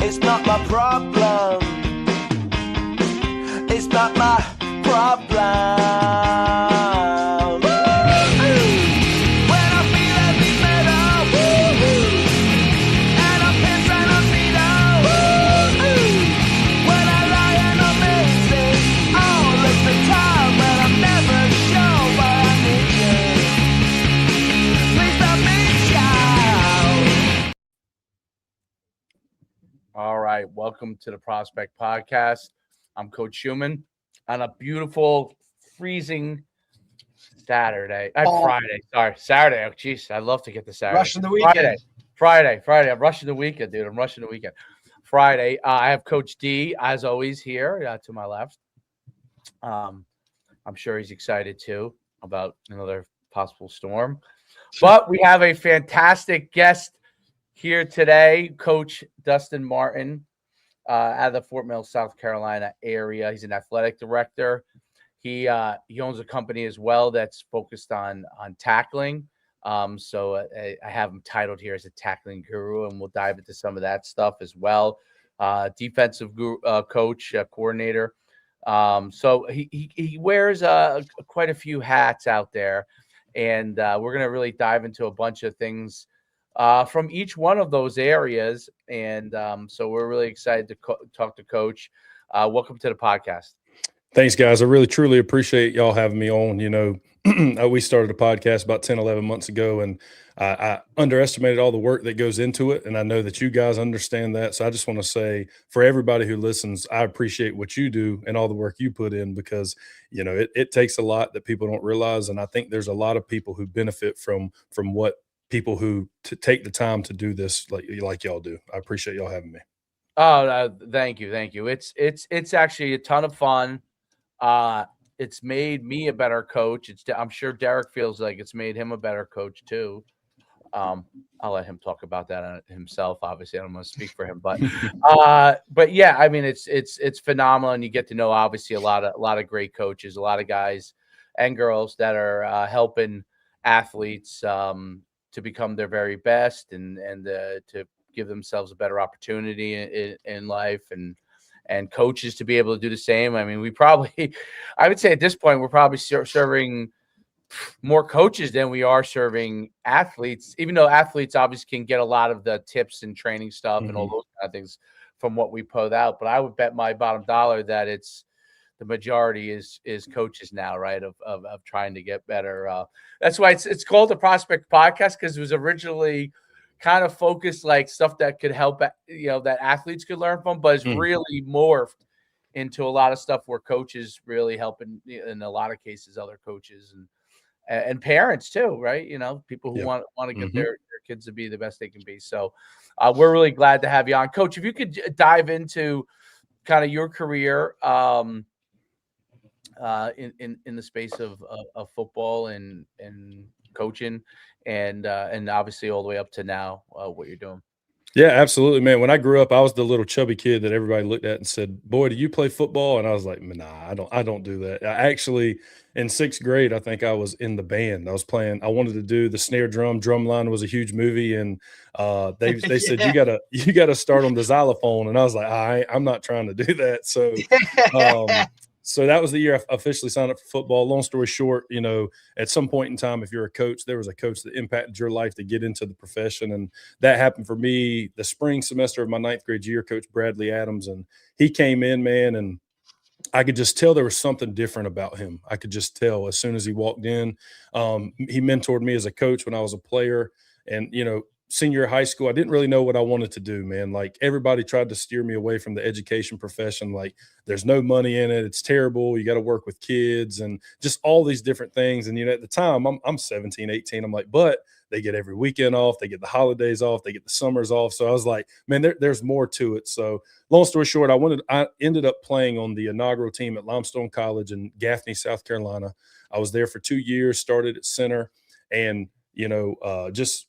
It's not my problem. It's not my problem. When I feel every metal, and I'm pissed and I'm when I lie and I'm missing all of the time, but I'm never sure why I need you. Please let me shout. All right, welcome to the Prospect Podcast. I'm Coach Schuman on a beautiful, freezing Saturday. Friday. Sorry, Saturday. Oh, jeez, I love to get to Saturday. Rushing the weekend. Friday. I'm rushing the weekend, dude. I'm rushing the weekend. Friday. I have Coach D, as always, here to my left. I'm sure he's excited, too, about another possible storm. But we have a fantastic guest here today, Coach Dustin Martin, out of the Fort Mill, South Carolina area. He's an athletic director. He owns a company as well that's focused on tackling. So I have him titled here as a tackling guru, and we'll dive into some of that stuff as well. Defensive coach, coordinator. So he wears quite a few hats out there, and we're going to really dive into a bunch of things from each one of those areas. And so we're really excited to talk to Coach. Welcome to the podcast. Thanks, guys. I really, truly appreciate y'all having me on. You know, we started a podcast about 10, 11 months ago, and I underestimated all the work that goes into it. And I know that you guys understand that. So I just want to say, for everybody who listens, I appreciate what you do and all the work you put in, because, you know, it takes a lot that people don't realize. And I think there's a lot of people who benefit from what people who take the time to do this like y'all do. I appreciate y'all having me. Oh, thank you. It's actually a ton of fun. It's made me a better coach. I'm sure Derek feels like it's made him a better coach too. I'll let him talk about that himself. Obviously, I don't want to speak for him, but yeah, I mean, it's phenomenal, and you get to know obviously a lot of great coaches, a lot of guys and girls that are helping athletes to become their very best and to give themselves a better opportunity in life, and coaches to be able to do the same. I mean, I would say at this point, we're probably serving more coaches than we are serving athletes, even though athletes obviously can get a lot of the tips and training stuff and all those kind of things from what we put out. But I would bet my bottom dollar that the majority is coaches now, right? Of trying to get better. That's why it's called the Prospect Podcast, because it was originally kind of focused like stuff that could help, that athletes could learn from, but it's really morphed into a lot of stuff where coaches really helping in a lot of cases, other coaches and parents too, right? You know, people who want to get their kids to be the best they can be. So we're really glad to have you on, Coach. If you could dive into kind of your career in the space of football and coaching, and obviously all the way up to now, what you're doing. Yeah, absolutely, man. When I grew up, I was the little chubby kid that everybody looked at and said, "Boy, do you play football?" And I was like, "Nah, I don't do that." I actually, in 6th grade, I think I was in the band. I wanted to do the snare drum. Drumline was a huge movie, and they said you gotta start on the xylophone, and I was like, I'm not trying to do that. So So that was the year I officially signed up for football. Long story short, you know, at some point in time, if you're a coach, there was a coach that impacted your life to get into the profession. And that happened for me the spring semester of my 9th grade year, Coach Bradley Adams. And he came in, man, and I could just tell there was something different about him. I could just tell as soon as he walked in. He mentored me as a coach when I was a player. And, you know, senior year of high school, I didn't really know what I wanted to do, man. Like, everybody tried to steer me away from the education profession. Like, there's no money in it. It's terrible. You got to work with kids and just all these different things. And, you know, at the time I'm 17, 18. I'm like, but they get every weekend off. They get the holidays off. They get the summers off. So I was like, man, there's more to it. So long story short, I ended up playing on the inaugural team at Limestone College in Gaffney, South Carolina. I was there for 2 years, started at center, and, you know, just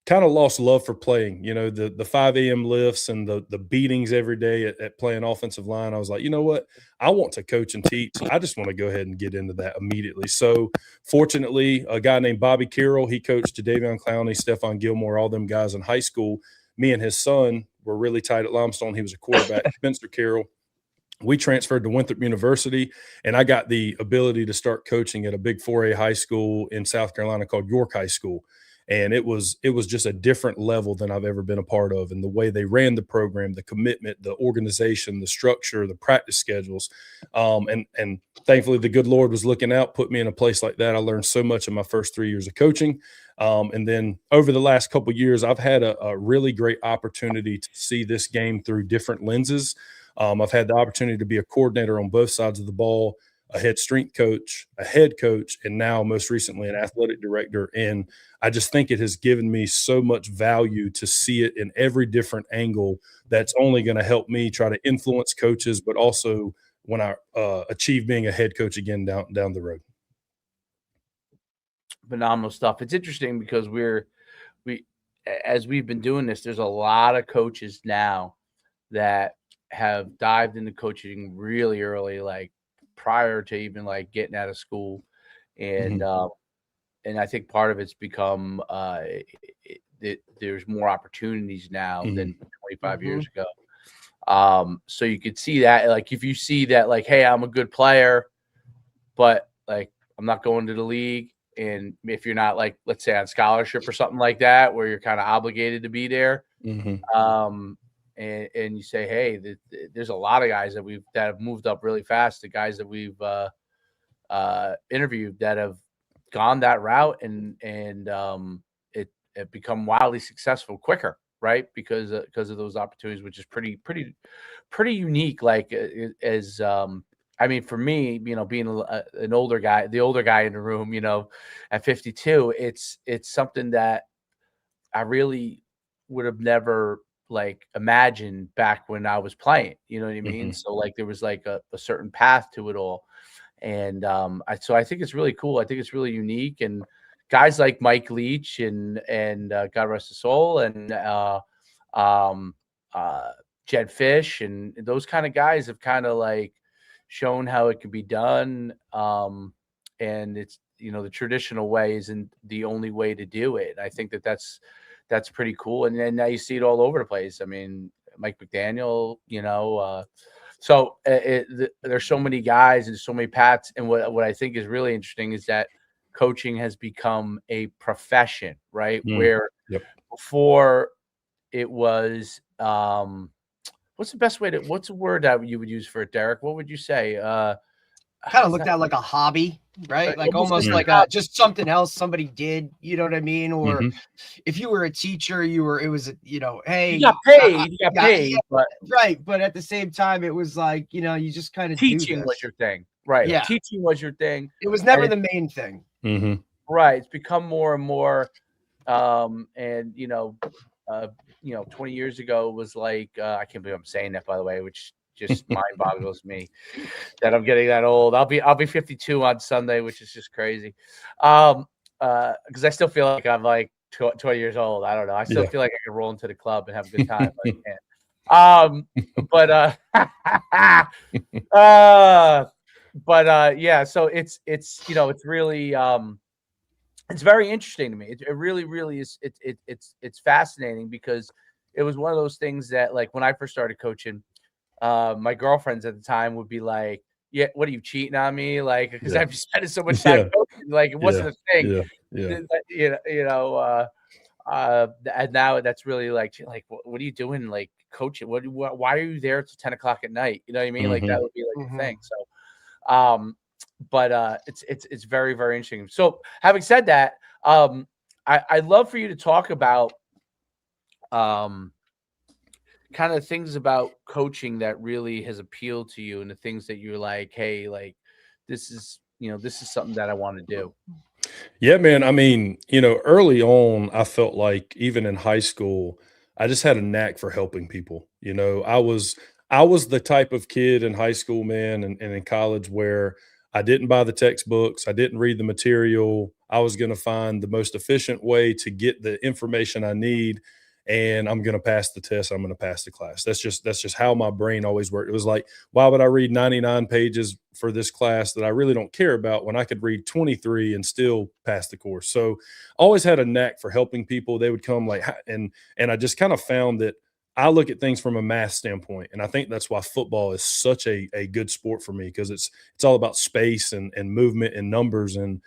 kind of lost love for playing, you know, the 5 a.m. lifts and the beatings every day at playing offensive line. I was like, you know what? I want to coach and teach. I just want to go ahead and get into that immediately. So fortunately, a guy named Bobby Carroll, he coached Davion Clowney, Stephon Gilmore, all them guys in high school. Me and his son were really tight at Limestone. He was a quarterback. Spencer Carroll. We transferred to Winthrop University, and I got the ability to start coaching at a big 4A high school in South Carolina called York High School. And it was just a different level than I've ever been a part of. And the way they ran the program, the commitment, the organization, the structure, the practice schedules. And thankfully the good Lord was looking out, put me in a place like that. I learned so much in my first 3 years of coaching. And then over the last couple of years, I've had a really great opportunity to see this game through different lenses. I've had the opportunity to be a coordinator on both sides of the ball, a head strength coach, a head coach, and now most recently an athletic director. And I just think it has given me so much value to see it in every different angle. That's only going to help me try to influence coaches, but also when I achieve being a head coach again down the road. Phenomenal stuff. It's interesting because as we've been doing this, there's a lot of coaches now that have dived into coaching really early, like prior to even like getting out of school. And and I think part of it's become there's more opportunities now than 25 years ago. So you could see that, like, if you see that, like, hey, I'm a good player, but like I'm not going to the league. And if you're not, like, let's say on scholarship or something like that, where you're kind of obligated to be there, and you say, hey, there's a lot of guys that have moved up really fast. The guys that we've interviewed that have gone that route and it become wildly successful quicker, right? Because of those opportunities, which is pretty unique. Like I mean, for me, being an older guy, the older guy in the room, at 52, it's something that I really would have never like imagined back when I was playing. You know what I mean? So like there was like a certain path to it all. And so I think it's really cool. I think it's really unique. And guys like Mike Leach and God rest his soul, and Jed Fish and those kind of guys have kind of like shown how it can be done. And it's, the traditional way isn't the only way to do it. I think that's pretty cool. And then now you see it all over the place. I mean, Mike McDaniel, so there's so many guys and so many paths. And what I think is really interesting is that coaching has become a profession, right? Where before it was, what's a word that you would use for it, Derek? What would you say? Kind of looked at like a hobby, right? Like almost like just something else somebody did, you know what I mean? Or if you were a teacher, it was, hey, you got paid, but right. But at the same time, it was like, you just kind of teaching was your thing, right? Yeah. Teaching was your thing. It was never the main thing. Right. It's become more and more, and 20 years ago was like, I can't believe I'm saying that, by the way, which just mind boggles me that I'm getting that old. I'll be 52 on Sunday, which is just crazy. Because I still feel like I'm like 20 years old. I don't know. I still feel like I can roll into the club and have a good time. Yeah. So it's it's really it's very interesting to me. It really, really is. It's fascinating because it was one of those things that, like, when I first started coaching, my girlfriends at the time would be like, yeah, what are you, cheating on me? Like, because I've spent so much time coaching, like it wasn't a thing. And now that's really like what are you doing, like, coaching? Why are you there till 10 o'clock at night? You know what I mean? Like that would be like the thing. So but it's very, very interesting. So having said that, I'd love for you to talk about kind of things about coaching that really has appealed to you, and the things that you're like, hey, like this is something that I want to do. Yeah, man. I mean, early on, I felt like even in high school, I just had a knack for helping people. I was the type of kid in high school, man, and in college where I didn't buy the textbooks. I didn't read the material. I was going to find the most efficient way to get the information I need, and I'm going to pass the test. I'm going to pass the class. That's just how my brain always worked. It was like, why would I read 99 pages for this class that I really don't care about when I could read 23 and still pass the course? So always had a knack for helping people. They would come like, and I just kind of found that I look at things from a math standpoint, and I think that's why football is such a good sport for me, because it's all about space and movement and numbers, and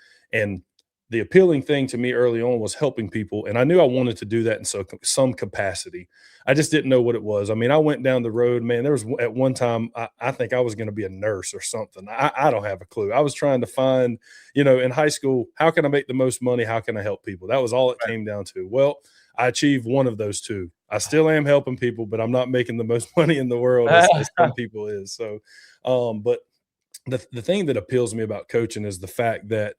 the appealing thing to me early on was helping people, and I knew I wanted to do that in some capacity. I just didn't know what it was. I mean, I went down the road, man. There was at one time I think I was going to be a nurse or something. I don't have a clue. I was trying to find, in high school, how can I make the most money? How can I help people? That was all it came down to. Well, I achieved one of those two. I still am helping people, but I'm not making the most money in the world as some people is. So, but the thing that appeals to me about coaching is the fact that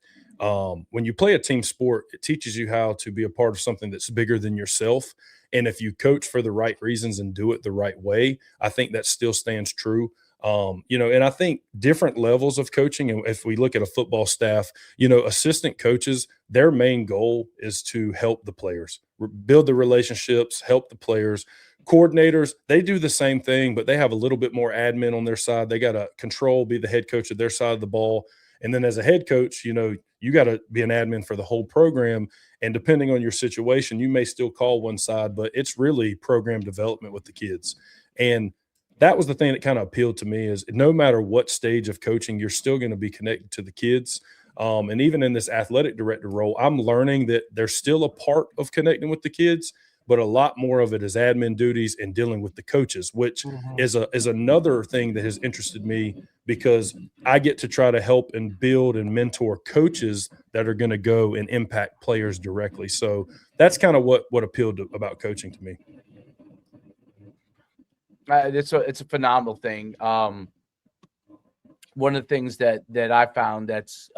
when you play a team sport, it teaches you how to be a part of something that's bigger than yourself. And if you coach for the right reasons and do it the right way, I think that still stands true. And I think different levels of coaching, and if we look at a football staff, assistant coaches, their main goal is to help the players, build the relationships, help the players. Coordinators, they do the same thing, but they have a little bit more admin on their side. They got to be the head coach of their side of the ball. And then as a head coach, you got to be an admin for the whole program. And depending on your situation, you may still call one side, but it's really program development with the kids. And that was the thing that kind of appealed to me, is no matter what stage of coaching, you're still going to be connected to the kids. And even in this athletic director role, I'm learning that there's still a part of connecting with the kids, but a lot more of it is admin duties and dealing with the coaches, which is another thing that has interested me, because I get to try to help and build and mentor coaches that are going to go and impact players directly. So that's kind of what appealed about coaching to me. It's a phenomenal thing. One of the things that I found that's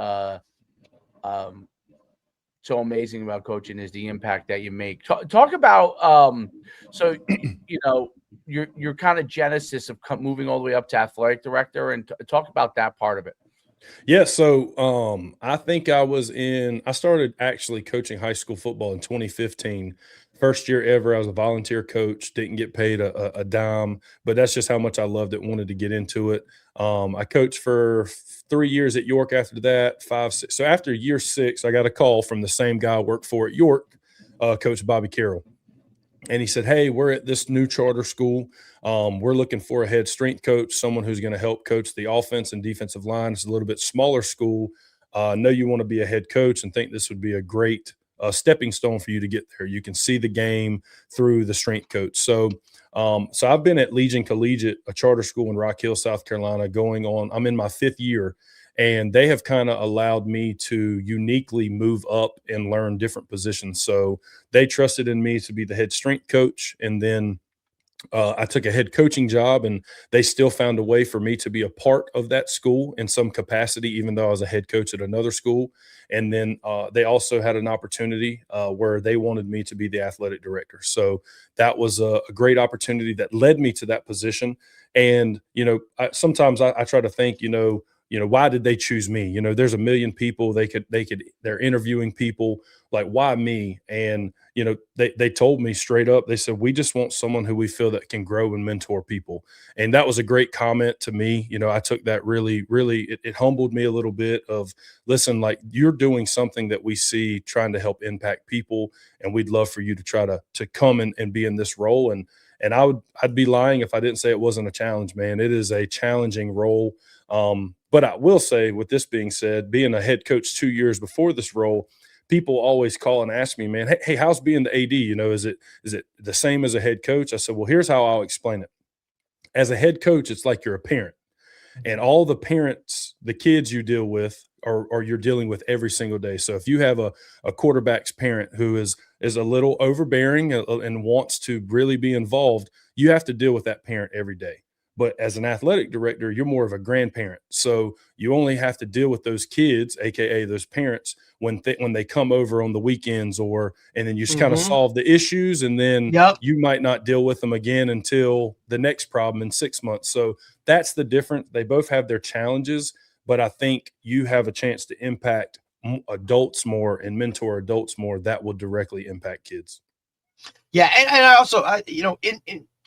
so amazing about coaching is the impact that you make. Talk about so your kind of genesis of moving all the way up to athletic director, and talk about that part of it. Yeah, so I think I started actually coaching high school football in 2015. First year ever, I was a volunteer coach, didn't get paid a dime, but that's just how much I loved it, wanted to get into it. I coached for 3 years at York after that, 5, 6. So after year 6, I got a call from the same guy I worked for at York, Coach Bobby Carroll. And he said, "Hey, we're at this new charter school. We're looking for a head strength coach, someone who's going to help coach the offense and defensive line. It's a little bit smaller school. Know you want to be a head coach and think this would be a great stepping stone for you to get there. You can see the game through the strength coach." So I've been at Legion Collegiate, a charter school in Rock Hill, South Carolina, I'm in my 5th year. And they have kind of allowed me to uniquely move up and learn different positions. So they trusted in me to be the head strength coach. And then I took a head coaching job, and they still found a way for me to be a part of that school in some capacity, even though I was a head coach at another school. And then they also had an opportunity where they wanted me to be the athletic director. So that was a great opportunity that led me to that position. And, sometimes I try to think, why did they choose me? There's a million people they're interviewing people, like, why me? And, they told me straight up, they said, "We just want someone who we feel that can grow and mentor people." And that was a great comment to me. I took that really, really, it humbled me a little bit of, listen, like, you're doing something that we see trying to help impact people. And we'd love for you to try to come and be in this role. And I'd be lying if I didn't say it wasn't a challenge, man. It is a challenging role. But I will say, with this being said, being a head coach 2 years before this role, people always call and ask me, man, hey, how's being the AD? Is it the same as a head coach? I said, well, here's how I'll explain it. As a head coach, it's like you're a parent, and all the parents, the kids you deal with, or you're dealing with every single day. So if you have a quarterback's parent who is a little overbearing and wants to really be involved, you have to deal with that parent every day. But as an athletic director, you're more of a grandparent. So you only have to deal with those kids, AKA those parents, when they come over on the weekends, and then you just kind of solve the issues. And then you might not deal with them again until the next problem in 6 months. So that's the difference. They both have their challenges, but I think you have a chance to impact adults more and mentor adults more. That will directly impact kids. Yeah. And I also,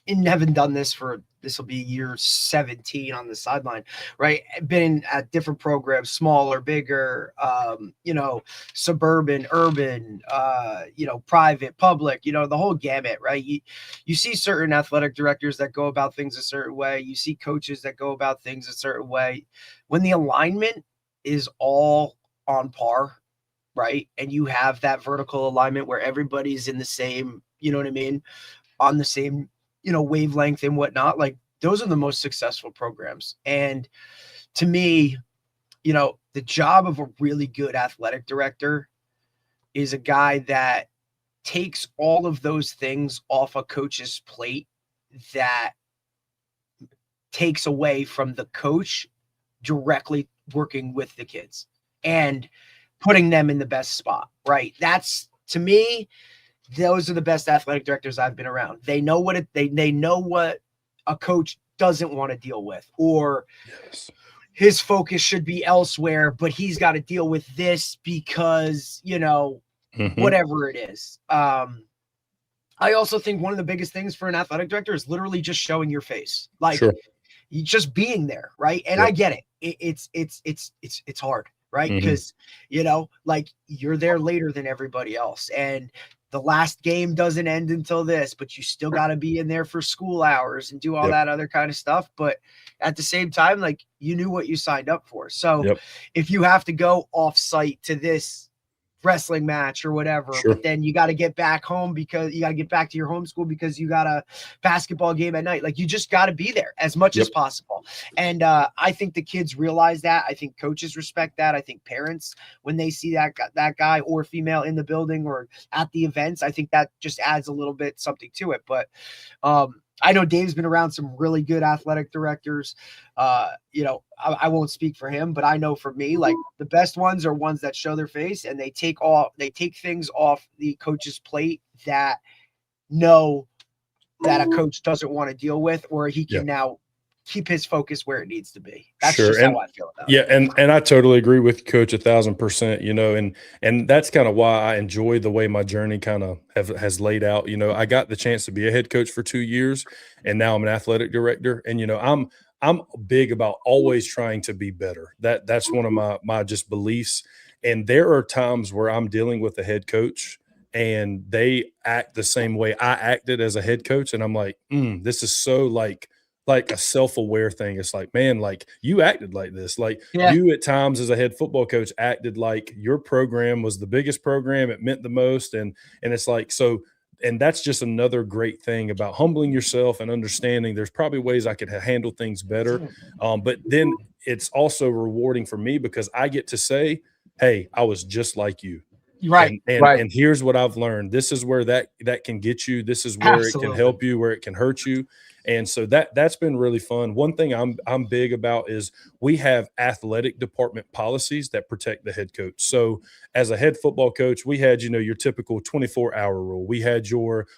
in having done this for this will be year 17 on the sideline, right? Been at different programs, smaller, bigger, suburban, urban, private, public, the whole gamut, right? You see certain athletic directors that go about things a certain way. You see coaches that go about things a certain way. When the alignment is all on par, right? And you have that vertical alignment where everybody's in the same, on the same, wavelength and whatnot. Like, those are the most successful programs. And to me, the job of a really good athletic director is a guy that takes all of those things off a coach's plate, that takes away from the coach directly working with the kids and putting them in the best spot, right? That's, to me, those are the best athletic directors I've been around. They know what they know what a coach doesn't want to deal with, or his focus should be elsewhere, but he's got to deal with this because, whatever it is. I also think one of the biggest things for an athletic director is literally just showing your face, like you just being there, right? And I get it. It's hard, right? Because like, you're there later than everybody else, and the last game doesn't end until this, but you still got to be in there for school hours and do all that other kind of stuff. But at the same time, like, you knew what you signed up for. So if you have to go off site to this wrestling match or whatever, but then you got to get back home because you got to get back to your home school because you got a basketball game at night, like, you just got to be there as much as possible. And I think the kids realize that. I think coaches respect that. I think parents, when they see that guy or female in the building or at the events, I think that just adds a little bit something to it. But I know Dave's been around some really good athletic directors. I won't speak for him, but I know for me, like, the best ones are ones that show their face and they take things off the coach's plate that know that a coach doesn't want to deal with, or he can now keep his focus where it needs to be. That's just how I feel about it. And I totally agree with Coach 1,000%, and that's kind of why I enjoy the way my journey kind of has laid out. I got the chance to be a head coach for 2 years, and now I'm an athletic director. And, I'm big about always trying to be better. That's one of my just beliefs. And there are times where I'm dealing with a head coach and they act the same way I acted as a head coach. And I'm like, this is so like a self-aware thing. It's like, man, like, you acted like this. Like, you at times as a head football coach acted like your program was the biggest program. It meant the most. And it's like, so, and that's just another great thing about humbling yourself and understanding there's probably ways I could handle things better. But then it's also rewarding for me because I get to say, hey, I was just like you. Right. And here's what I've learned. This is where that can get you. This is where it can help you, where it can hurt you. And so that's been really fun. One thing I'm big about is we have athletic department policies that protect the head coach. So as a head football coach, we had, your typical 24-hour rule. We had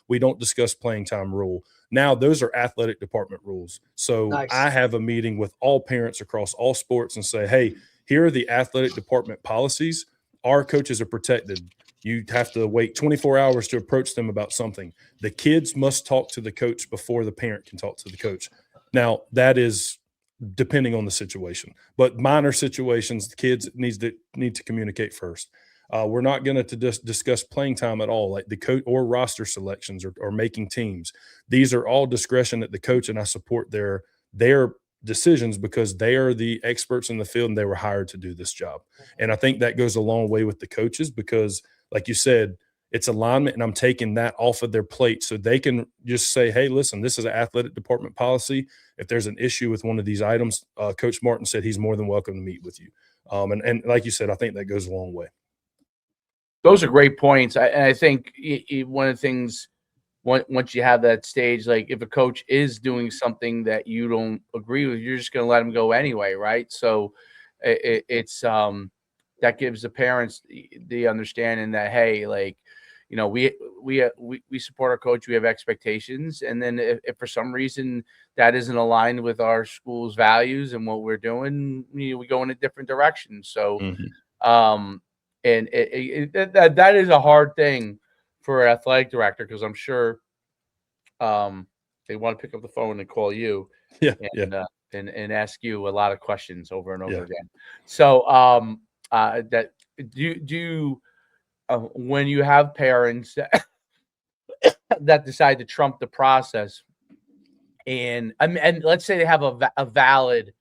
we don't discuss playing time rule. Now those are athletic department rules. So I have a meeting with all parents across all sports and say, hey, here are the athletic department policies. Our coaches are protected. You have to wait 24 hours to approach them about something. The kids must talk to the coach before the parent can talk to the coach. Now, that is depending on the situation. But minor situations, the kids need to communicate first. We're not going to discuss playing time at all, like the coach or roster selections or making teams. These are all discretion at the coach, and I support their decisions because they are the experts in the field and they were hired to do this job. And I think that goes a long way with the coaches because, like you said, it's alignment, and I'm taking that off of their plate so they can just say, hey, listen, this is an athletic department policy. If there's an issue with one of these items, Coach Martin said he's more than welcome to meet with you. And like you said, I think that goes a long way. Those are great points. I think one of the things, once you have that stage, like if a coach is doing something that you don't agree with, you're just going to let them go anyway, right? So it's that gives the parents the understanding that, hey, like, we support our coach, we have expectations, and then if for some reason that isn't aligned with our school's values and what we're doing, we go in a different direction. So, and that is a hard thing for an athletic director because I'm sure they want to pick up the phone and call you Yeah. and ask you a lot of questions over and over Yeah. again. So that do you when you have parents that decide to trump the process, and let's say they have a valid,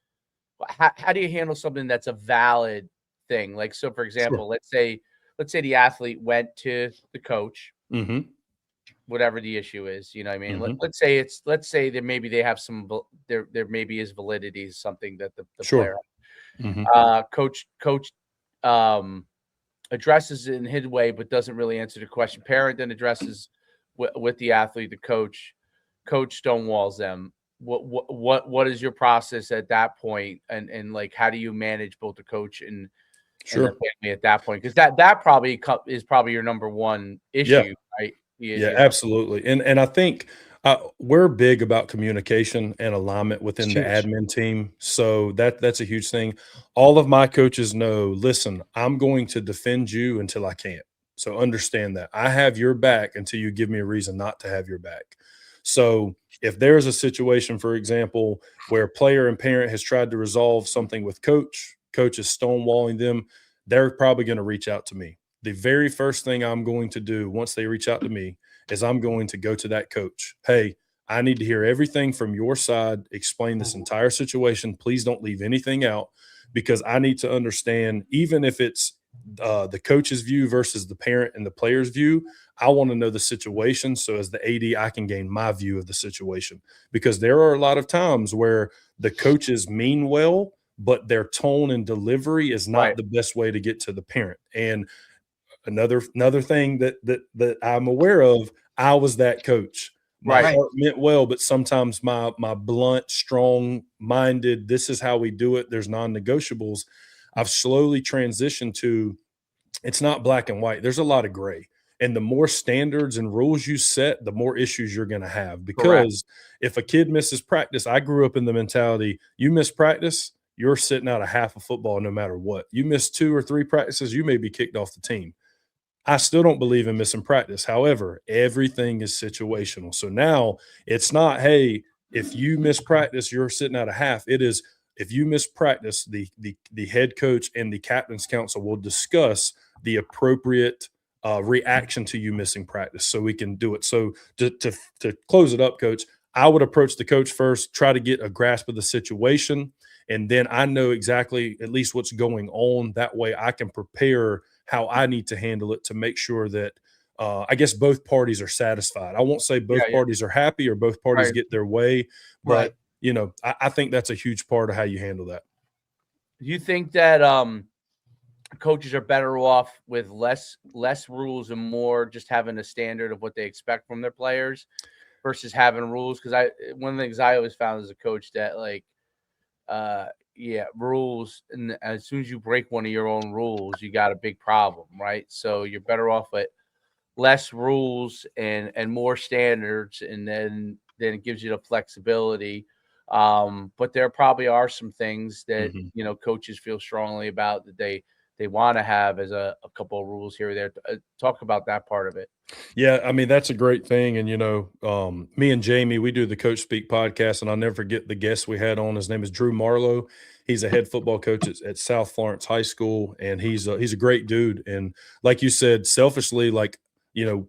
how do you handle something that's a valid thing? Like, so for example, let's say the athlete went to the coach, Mm-hmm. whatever the issue is, you know what I mean? Mhm. Let's say that maybe they have there maybe is validity to something that the Sure. player, Mhm. coach addresses it in his way, but doesn't really answer the question. Parent then addresses with the athlete, the coach stonewalls them. What is your process at that point? And like, how do you manage both the coach and the Sure. family at that point? Because that probably is probably your number one issue, right? Yeah, You know? absolutely. And I think we're big about communication and alignment within It's the huge. admin team. So that's a huge thing. All of my coaches know, listen, I'm going to defend you until I can't. So understand that. I have your back until you give me a reason not to have your back. So if there's a situation, for example, where player and parent has tried to resolve something with coach is stonewalling them, they're probably going to reach out to me. The very first thing I'm going to do once they reach out to me is I'm going to go to that coach. Hey, I need to hear everything from your side. Explain this entire situation. Please don't leave anything out, because I need to understand, even if it's the coach's view versus the parent and the player's view, I want to know the situation. So as the AD, I can gain my view of the situation, because there are a lot of times where the coaches mean well, but their tone and delivery is not Right. the best way to get to the parent. And another thing that I'm aware of, I was that coach. My Right. heart meant well, but sometimes my blunt, strong-minded, this is how we do it, there's non-negotiables. I've slowly transitioned to, it's not black and white. There's a lot of gray. And the more standards and rules you set, the more issues you're going to have. Because if a kid misses practice, I grew up in the mentality, you miss practice, you're sitting out a half of football no matter what. You miss 2 or 3 practices, you may be kicked off the team. I still don't believe in missing practice. However, everything is situational. So now it's not, hey, if you miss practice, you're sitting at a half. It is, if you miss practice, the head coach and the captain's council will discuss the appropriate reaction to you missing practice, so we can do it. So to close it up, coach, I would approach the coach first, try to get a grasp of the situation, and then I know exactly at least what's going on. That way I can prepare how I need to handle it to make sure that I guess both parties are satisfied. I won't say both parties are happy or both parties get their way, but I think that's a huge part of how you handle that. Do you think that coaches are better off with less rules and more just having a standard of what they expect from their players versus having rules? Because one of the things I always found as a coach that, like, rules, and as soon as you break one of your own rules, you got a big problem, right? So you're better off with less rules and more standards, and then it gives you the flexibility. But there probably are some things that coaches feel strongly about, that they want to have as a couple of rules here or there. Talk about that part of it. Yeah, I mean, that's a great thing. And, me and Jamie, we do the Coach Speak podcast, and I'll never forget the guest we had on. His name is Drew Marlowe. He's a head football coach at South Florence High School, and he's a great dude. And like you said, selfishly, like,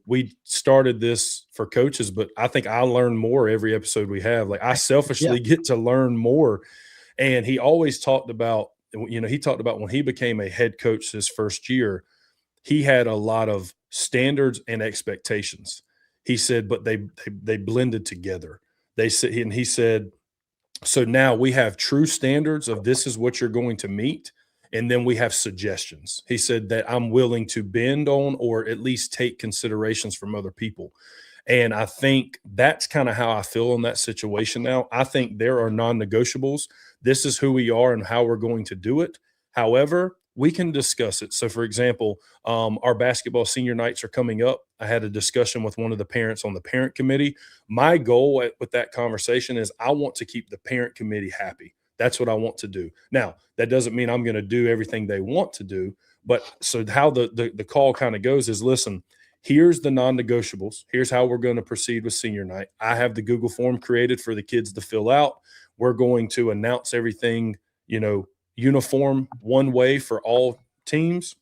we started this for coaches, but I think I learn more every episode we have. Like, I selfishly get to learn more. And he always talked about, when he became a head coach his first year, he had a lot of standards and expectations. He said, but they blended together. He said, so now we have true standards of this is what you're going to meet, and then we have suggestions. He said that I'm willing to bend on, or at least take considerations from other people. And I think that's kind of how I feel in that situation now. I think there are non-negotiables. This is who we are and how we're going to do it. However, we can discuss it. So, for example, our basketball senior nights are coming up. I had a discussion with one of the parents on the parent committee. My goal with that conversation is I want to keep the parent committee happy. That's what I want to do. Now, that doesn't mean I'm going to do everything they want to do. But so how the call kind of goes is, listen, here's the non-negotiables. Here's how we're going to proceed with senior night. I have the Google form created for the kids to fill out. We're going to announce everything, uniform one way for all teams.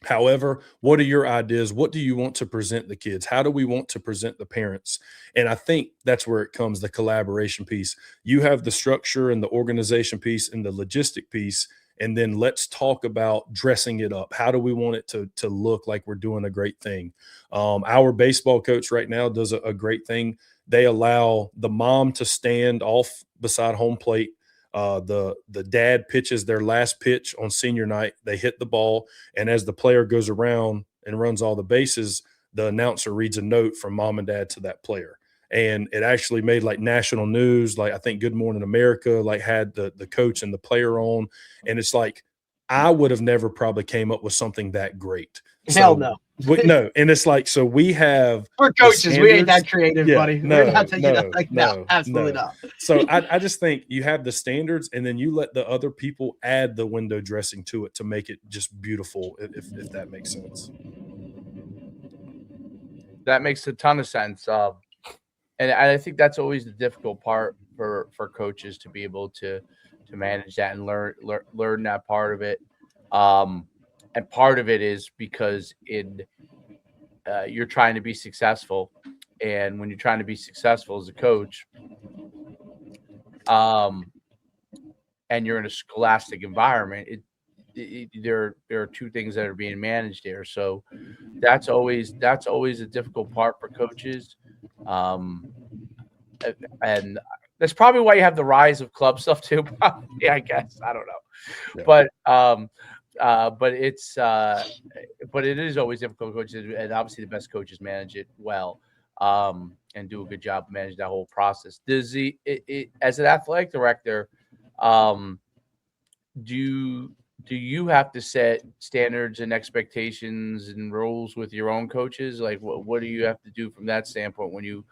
However, what are your ideas? What do you want to present the kids? How do we want to present the parents? And I think that's where it comes, the collaboration piece. You have the structure and the organization piece and the logistic piece, and then let's talk about dressing it up. How do we want it to look like we're doing a great thing? Our baseball coach right now does a great thing. They allow the mom to stand off beside home plate. The dad pitches their last pitch on senior night. They hit the ball, and as the player goes around and runs all the bases, the announcer reads a note from mom and dad to that player. And it actually made like national news. Like I think Good Morning America like had the coach and the player on, and it's like I would have never probably came up with something that great. Hell no. No. And it's like, so we have – we're coaches. We ain't that creative, buddy. No, we're not no, absolutely not. So I just think you have the standards, and then you let the other people add the window dressing to it to make it just beautiful, if that makes sense. That makes a ton of sense. And I think that's always the difficult part for coaches to be able to manage that and learn that part of it. And part of it is because you're trying to be successful, and when you're trying to be successful as a coach, and you're in a scholastic environment, there are two things that are being managed there. So that's always a difficult part for coaches. And that's probably why you have the rise of club stuff too. Probably, I guess. I don't know. Yeah. But it is always difficult for coaches, and obviously the best coaches manage it well, and do a good job of managing that whole process. Does as an athletic director, do you have to set standards and expectations and rules with your own coaches? Like, what do you have to do from that standpoint when you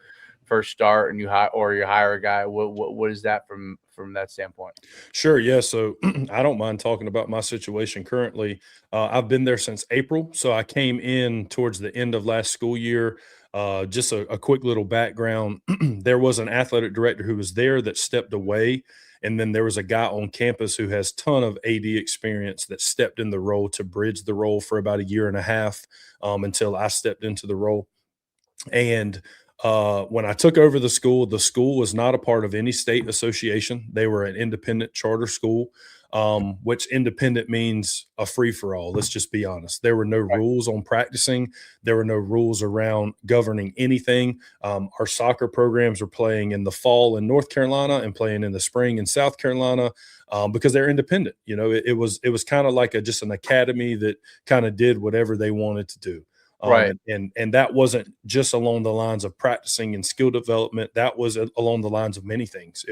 first start and you hire a guy? What is that from that standpoint? Sure. Yeah. So I don't mind talking about my situation currently. I've been there since April. So I came in towards the end of last school year. Just a quick little background. There was an athletic director who was there that stepped away. And then there was a guy on campus who has a ton of AD experience that stepped in the role to bridge the role for about a year and a half, until I stepped into the role. And when I took over the school was not a part of any state association. They were an independent charter school, which independent means a free-for-all. Let's just be honest. There were no rules on practicing. There were no rules around governing anything. Our soccer programs were playing in the fall in North Carolina and playing in the spring in South Carolina, because they're independent. It was kind of like just an academy that kind of did whatever they wanted to do. Right. And that wasn't just along the lines of practicing and skill development. That was along the lines of many things.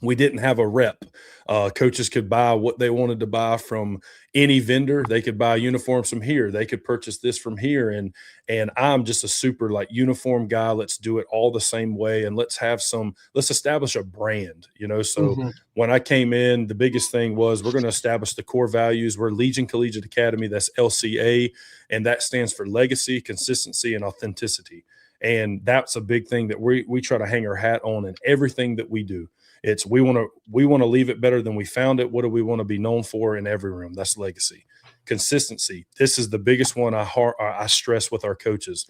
We didn't have a rep. Coaches could buy what they wanted to buy from any vendor. They could buy uniforms from here. They could purchase this from here. And I'm just a super uniform guy. Let's do it all the same way. And let's establish a brand, So when I came in, the biggest thing was we're going to establish the core values. We're Legion Collegiate Academy. That's LCA. And that stands for legacy, consistency, and authenticity. And that's a big thing that we try to hang our hat on in everything that we do. It's we want to leave it better than we found it. What do we want to be known for in every room? That's legacy. Consistency. This is the biggest one I stress with our coaches.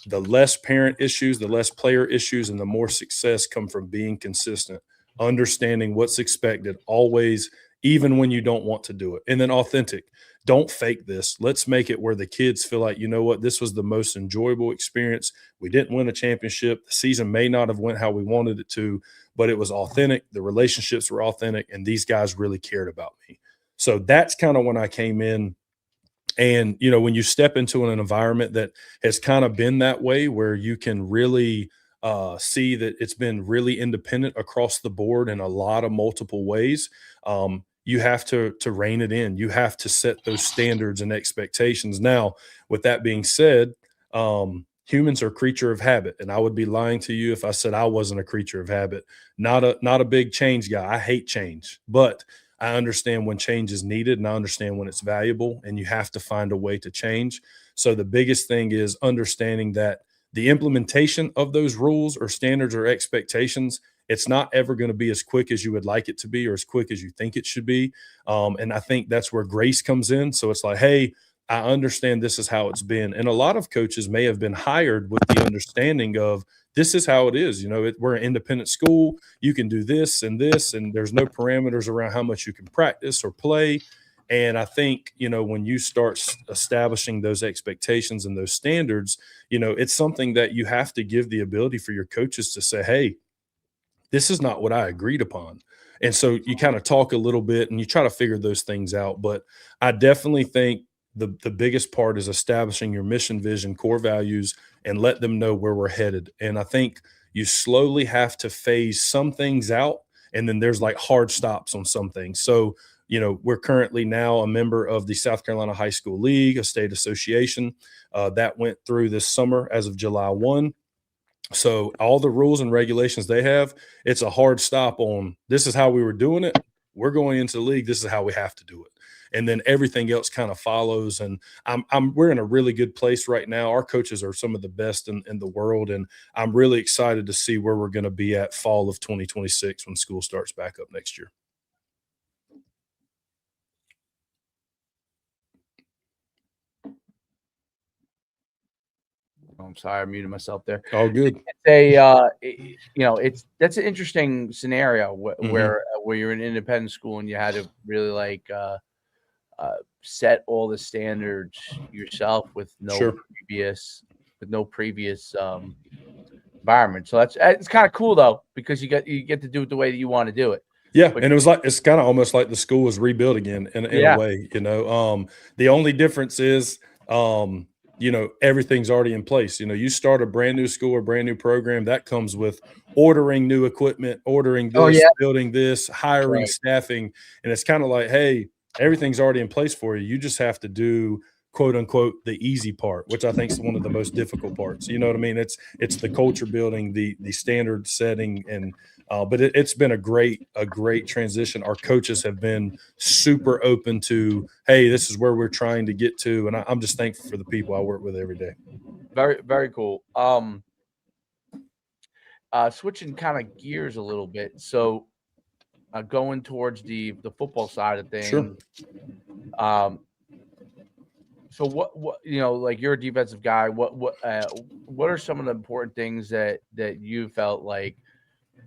The less parent issues, the less player issues, and the more success come from being consistent, understanding what's expected always, even when you don't want to do it. And then authentic. Don't fake this. Let's make it where the kids feel like, you know what, this was the most enjoyable experience. We didn't win a championship. The season may not have went how we wanted it to, but it was authentic. The relationships were authentic, and these guys really cared about me. So that's kind of when I came in. And, when you step into an environment that has kind of been that way, where you can really see that it's been really independent across the board in a lot of multiple ways, you have to rein it in. You have to set those standards and expectations. Now, with that being said, humans are a creature of habit, and I would be lying to you if I said I wasn't a creature of habit. Not a big change guy. I hate change, but I understand when change is needed, and I understand when it's valuable, and you have to find a way to change. So the biggest thing is understanding that the implementation of those rules or standards or expectations, it's not ever going to be as quick as you would like it to be or as quick as you think it should be. And I think that's where grace comes in. So it's like, hey, I understand this is how it's been. And a lot of coaches may have been hired with the understanding of this is how it is. We're an independent school. You can do this, and there's no parameters around how much you can practice or play. And I think, when you start establishing those expectations and those standards, it's something that you have to give the ability for your coaches to say, hey, this is not what I agreed upon. And so you kind of talk a little bit and you try to figure those things out. But I definitely think the biggest part is establishing your mission, vision, core values, and let them know where we're headed. And I think you slowly have to phase some things out, and then there's like hard stops on some things. So, we're currently now a member of the South Carolina High School League, a state association that went through this summer as of July 1. So all the rules and regulations they have, it's a hard stop on this is how we were doing it. We're going into the league. This is how we have to do it. And then everything else kind of follows. And we're in a really good place right now. Our coaches are some of the best in the world. And I'm really excited to see where we're going to be at fall of 2026 when school starts back up next year. I'm sorry, I muted myself there. All good. That's an interesting scenario where you're in an independent school and you had to really set all the standards yourself with no previous environment. So it's kind of cool though, because you get to do it the way that you want to do it. Yeah, and it's kind of almost like the school was rebuilt again in a way. The only difference is everything's already in place. You start a brand new school or brand new program that comes with ordering new equipment, ordering this, building this, hiring, staffing. And it's kind of like, hey, everything's already in place for you. You just have to do quote unquote the easy part, which I think is one of the most difficult parts. You know what I mean? It's the culture building, the standard setting, and but it's been a great transition. Our coaches have been super open to, hey, this is where we're trying to get to, and I'm just thankful for the people I work with every day. Very, very cool. Switching kind of gears a little bit, so going towards the football side of things. Sure. So what like you're a defensive guy. What are some of the important things that you felt like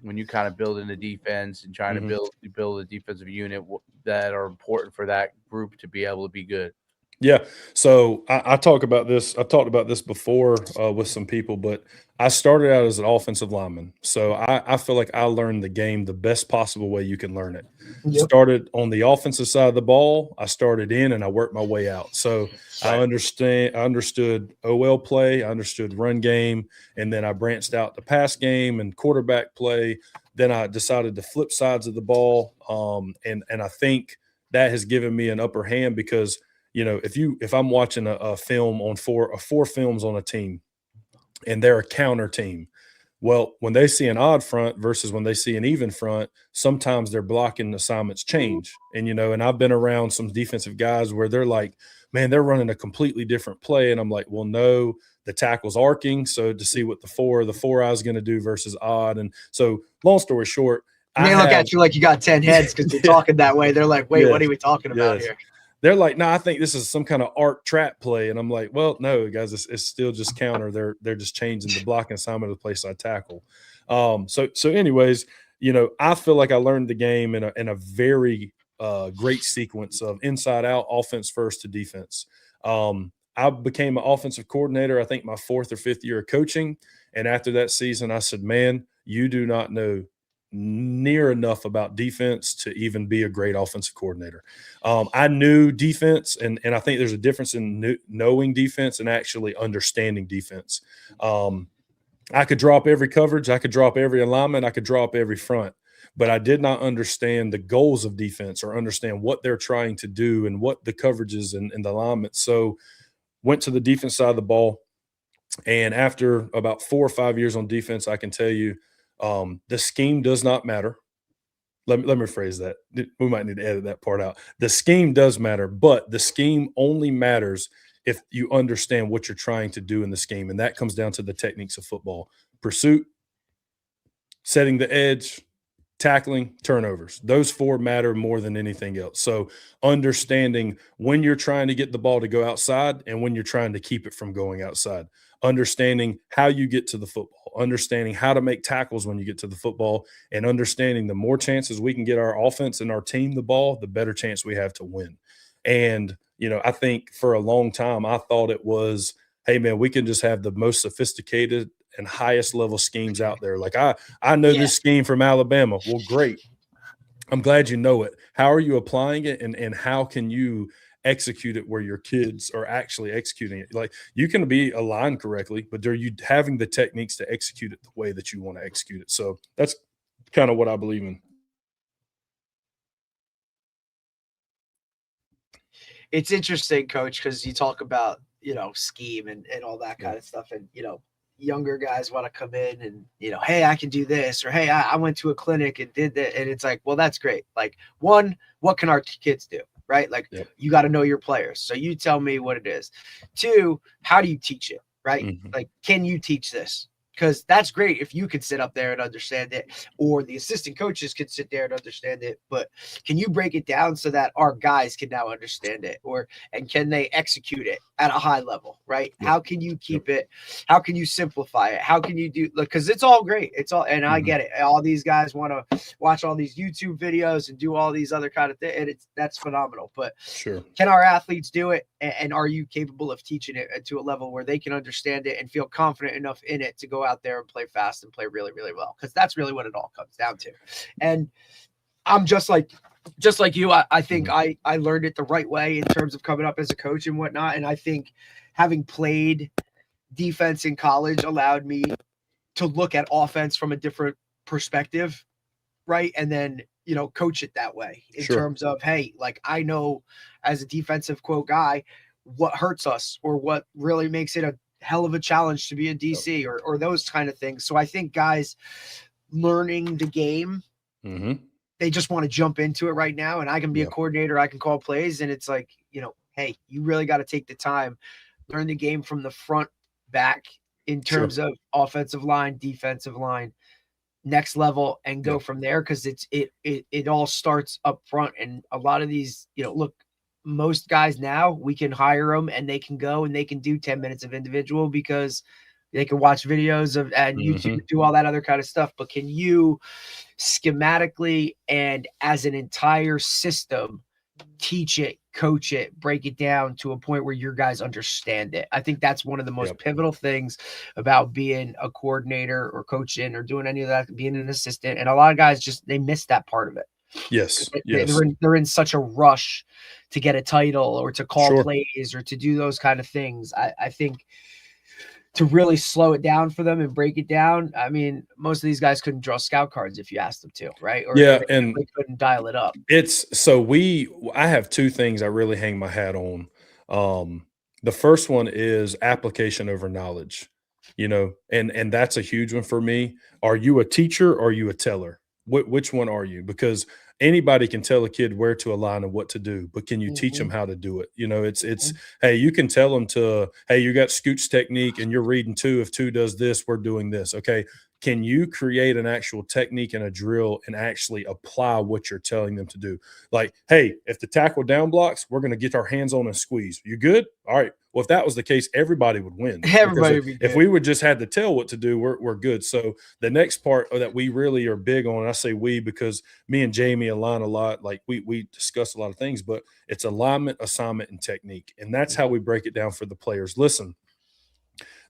when you kind of build in the defense and trying to build a defensive unit that are important for that group to be able to be good? Yeah. So I talk about this. I've talked about this before with some people, but I started out as an offensive lineman. So I feel like I learned the game the best possible way you can learn it. Yep. Started on the offensive side of the ball. I started in and I worked my way out. So I understood OL play. I understood run game. And then I branched out to pass game and quarterback play. Then I decided to flip sides of the ball. And I think that has given me an upper hand because if I'm watching a film on four films on a team and they're a counter team, well, when they see an odd front versus when they see an even front, sometimes their blocking assignments change. And, and I've been around some defensive guys where they're like, man, they're running a completely different play. And I'm like, well, no, the tackle's arcing. So to see what the four eye is going to do versus odd. And so long story short, they look at you like you got 10 heads because you're talking that way. They're like, wait, what are we talking about here? They're like, no, I think this is some kind of arc trap play. And I'm like, well, no, guys, it's still just counter. They're just changing the blocking assignment of the place I tackle. So anyways, I feel like I learned the game in a very great sequence of inside out, offense first to defense. I became an offensive coordinator, I think my 4th or 5th year of coaching. And after that season, I said, man, you do not know near enough about defense to even be a great offensive coordinator. I knew defense, and I think there's a difference in knowing defense and actually understanding defense. I could drop every coverage. I could drop every alignment. I could drop every front. But I did not understand the goals of defense or understand what they're trying to do and what the coverages and the alignments. So went to the defense side of the ball. And after about 4 or 5 years on defense, I can tell you, the scheme does not matter. Let me rephrase that. We might need to edit that part out. The scheme does matter, but the scheme only matters if you understand what you're trying to do in this game. And that comes down to the techniques of football: pursuit, setting the edge, tackling, turnovers. Those 4 matter more than anything else. So understanding when you're trying to get the ball to go outside and when you're trying to keep it from going outside, understanding how you get to the football, understanding how to make tackles when you get to the football, and understanding the more chances we can get our offense and our team the ball, the better chance we have to win. And, I think for a long time, I thought it was, hey, man, we can just have the most sophisticated and highest level schemes out there. Like I know this scheme from Alabama. Well, great. I'm glad you know it. How are you applying it, and how can you execute it where your kids are actually executing it? Like, you can be aligned correctly, but are you having the techniques to execute it the way that you want to execute it? So that's kind of what I believe in. It's interesting, Coach, because you talk about, scheme and all that kind of stuff. And, younger guys want to come in and, hey, I can do this, or, hey, I went to a clinic and did that. And it's like, well, that's great. Like, one, what can our kids do? Right? Like, you got to know your players. So you tell me what it is. 2, how do you teach it? Right? Mm-hmm. Like, can you teach this? Because that's great if you can sit up there and understand it, or the assistant coaches can sit there and understand it. But can you break it down so that our guys can now understand it, and can they execute it at a high level, right? Yep. How can you keep it? How can you simplify it? How can you do, because it's all great. It's all, and I get it. All these guys want to watch all these YouTube videos and do all these other kind of things, and that's phenomenal. But sure, can our athletes do it? And are you capable of teaching it to a level where they can understand it and feel confident enough in it to go out there and play fast and play really, really well? Because that's really what it all comes down to. And I'm just like you. I think I learned it the right way in terms of coming up as a coach and whatnot. And I think having played defense in college allowed me to look at offense from a different perspective, right? And then, coach it that way in terms of, hey, like, I know as a defensive quote guy, what hurts us or what really makes it a hell of a challenge to be a DC or those kind of things. So I think guys learning the game, they just want to jump into it right now. And I can be a coordinator, I can call plays. And it's like, hey, you really got to take the time, learn the game from the front back in terms of offensive line, defensive line, next level, and go from there. Cause it all starts up front. And a lot of these, look, most guys now we can hire them and they can go and they can do 10 minutes of individual because they can watch videos of and YouTube, do all that other kind of stuff. But can you schematically and as an entire system teach it, coach it, break it down to a point where your guys understand it? I think that's one of the most pivotal things about being a coordinator or coaching or doing any of that, being an assistant. And a lot of guys they miss that part of it. Yes. They're in such a rush to get a title or to call plays or to do those kind of things. I think to really slow it down for them and break it down. I mean, most of these guys couldn't draw scout cards if you asked them to, right? Or and they couldn't dial it up. I have 2 things I really hang my hat on. The first one is application over knowledge, and that's a huge one for me. Are you a teacher or are you a teller? Which one are you? Because anybody can tell a kid where to align and what to do, but can you teach them how to do it? It's hey, you can tell them hey, you got Scoot's technique and you're reading 2. If 2 does this, we're doing this. Okay. Can you create an actual technique and a drill and actually apply what you're telling them to do? Like, hey, if the tackle down blocks, we're going to get our hands on and squeeze. You good? All right. Well, if that was the case, everybody would win. Everybody would be good. If we would just had to tell what to do, we're good. So the next part that we really are big on, and I say we because me and Jamie align a lot. Like we discuss a lot of things, but it's alignment, assignment, and technique. And that's how we break it down for the players. Listen,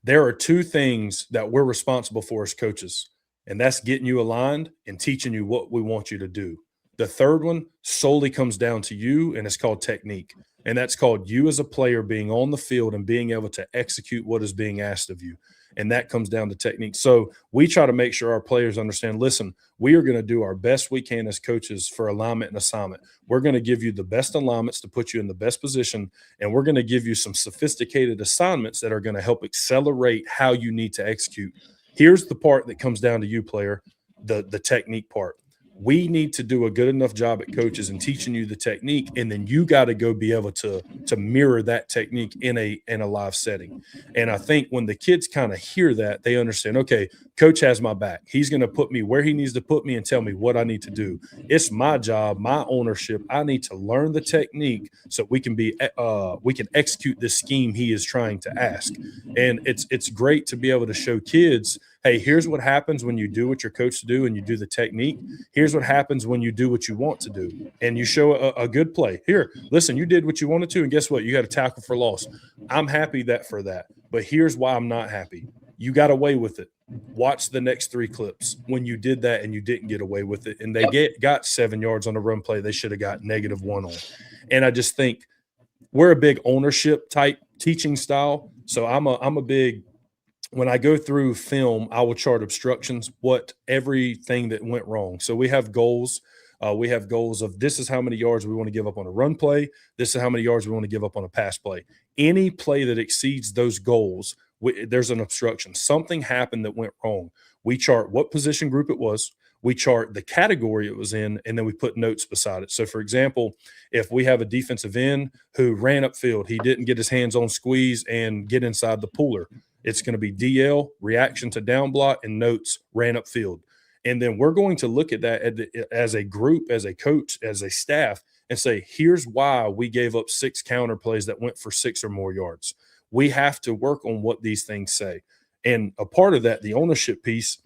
there are 2 things that we're responsible for as coaches, and that's getting you aligned and teaching you what we want you to do. The third one solely comes down to you, and it's called technique. And that's called you as a player being on the field and being able to execute what is being asked of you. And that comes down to technique. So we try to make sure our players understand, listen, we are going to do our best we can as coaches for alignment and assignment. We're going to give you the best alignments to put you in the best position, and we're going to give you some sophisticated assignments that are going to help accelerate how you need to execute. Here's the part that comes down to you, player, the technique part. We need to do a good enough job at coaches and teaching you the technique, and then you got to go be able to mirror that technique in a live setting. And I think when the kids kind of hear that, they understand, okay, coach has my back. He's going to put me where he needs to put me and tell me what I need to do. It's my job, my ownership. I need to learn the technique so we can execute this scheme he is trying to ask. And it's great to be able to show kids, hey, here's what happens when you do what you're coached to do and you do the technique. Here's what happens when you do what you want to do and you show a good play. Here, listen, you did what you wanted to, and guess what? You got a tackle for loss. I'm happy for that, but here's why I'm not happy. You got away with it. Watch the next 3 clips when you did that and you didn't get away with it, and they got 7 yards on a run play they should have got -1 on. And I just think we're a big ownership type teaching style. So I'm a big, when I go through film, I will chart obstructions, everything that went wrong. So we have goals. We have goals of this is how many yards we want to give up on a run play. This is how many yards we want to give up on a pass play. Any play that exceeds those goals, there's an obstruction. Something happened that went wrong. We chart what position group it was. We chart the category it was in, and then we put notes beside it. So, for example, if we have a defensive end who ran upfield, he didn't get his hands on squeeze and get inside the pooler, it's going to be DL, reaction to down block, and notes, ran upfield. And then we're going to look at that as a group, as a coach, as a staff, and say, here's why we gave up 6 counter plays that went for 6 or more yards. We have to work on what these things say. And a part of that, the ownership piece,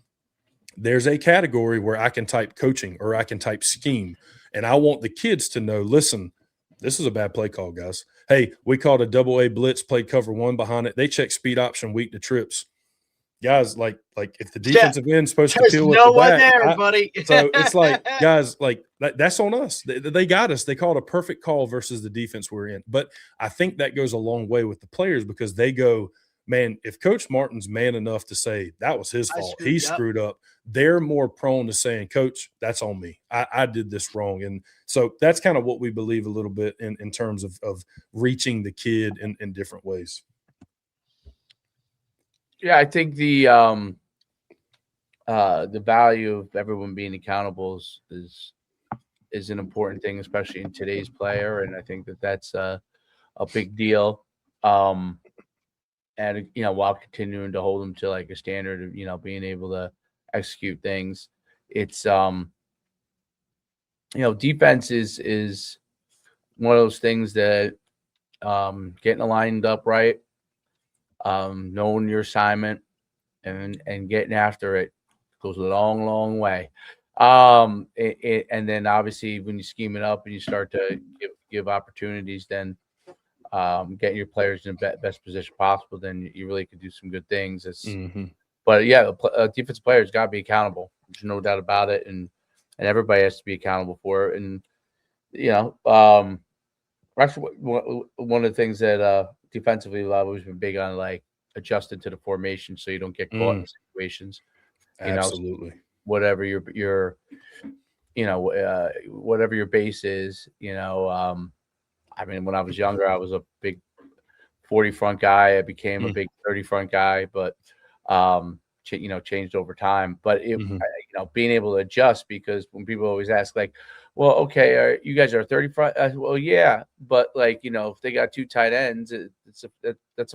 there's a category where I can type coaching or I can type scheme. And I want the kids to know, listen, this is a bad play call, guys. Hey, we called a double A blitz, played cover 1 behind it. They check speed option weak to trips. Guys, like if the defensive end is supposed to peel no at the one back, there, buddy. So it's like, guys, like that's on us. They got us. They called a perfect call versus the defense we're in. But I think that goes a long way with the players because they go, man, if Coach Martin's man enough to say that was his fault, he screwed up, they're more prone to saying, Coach, that's on me. I did this wrong. And so that's kind of what we believe a little bit in terms of reaching the kid in different ways. Yeah, I think the value of everyone being accountable is an important thing, especially in today's player, and I think that's a big deal. And while continuing to hold them to like a standard of being able to execute things, it's defense is one of those things that getting lined up right. Knowing your assignment and getting after it goes a long, long way. And then obviously when you scheme it up and you start to give opportunities, then getting your players in the best position possible, then you really can do some good things. But yeah, defensive players got to be accountable. There's no doubt about it, and everybody has to be accountable for it. And actually one of the things that defensively, I've always been big on like adjusting to the formation so you don't get caught in situations. Absolutely. Whatever your whatever your base is, I mean, when I was younger, I was a big 40 front guy. I became a big 30 front guy, but changed over time. But being able to adjust, because when people always ask like, well, okay, you guys are 30 front. Well, yeah, but like if they got 2 tight ends, that's a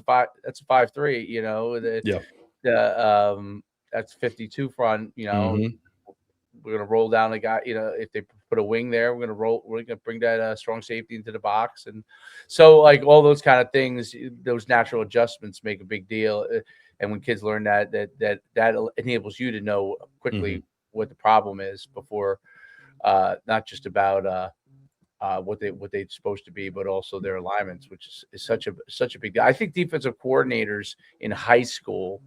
5-3. That's 52 front. We're gonna roll down a guy. If they put a wing there, we're gonna bring that strong safety into the box, and so like all those kind of things, those natural adjustments make a big deal. And when kids learn that enables you to know quickly what the problem is before. Not just about what they're supposed to be, but also their alignments, which is such a big deal. I think defensive coordinators in high school,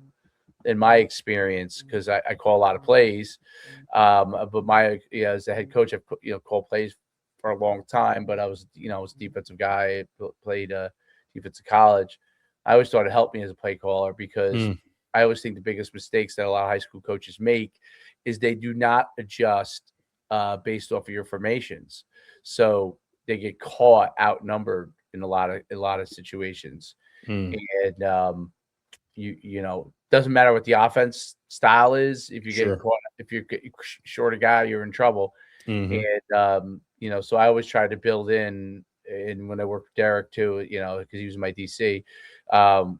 in my experience, because I call a lot of plays, but as a head coach, I've called plays for a long time. But I was a defensive guy, played defensive college. I always thought it helped me as a play caller because I always think the biggest mistakes that a lot of high school coaches make is they do not adjust based off of your formations, so they get caught outnumbered in a lot of situations. And you know, doesn't matter what the offense style is. If you're getting Sure. caught, if you're short a guy, you're in trouble. Mhm. And you know, so I always try to build in, and when I worked with Derek too, you know, because he was my DC,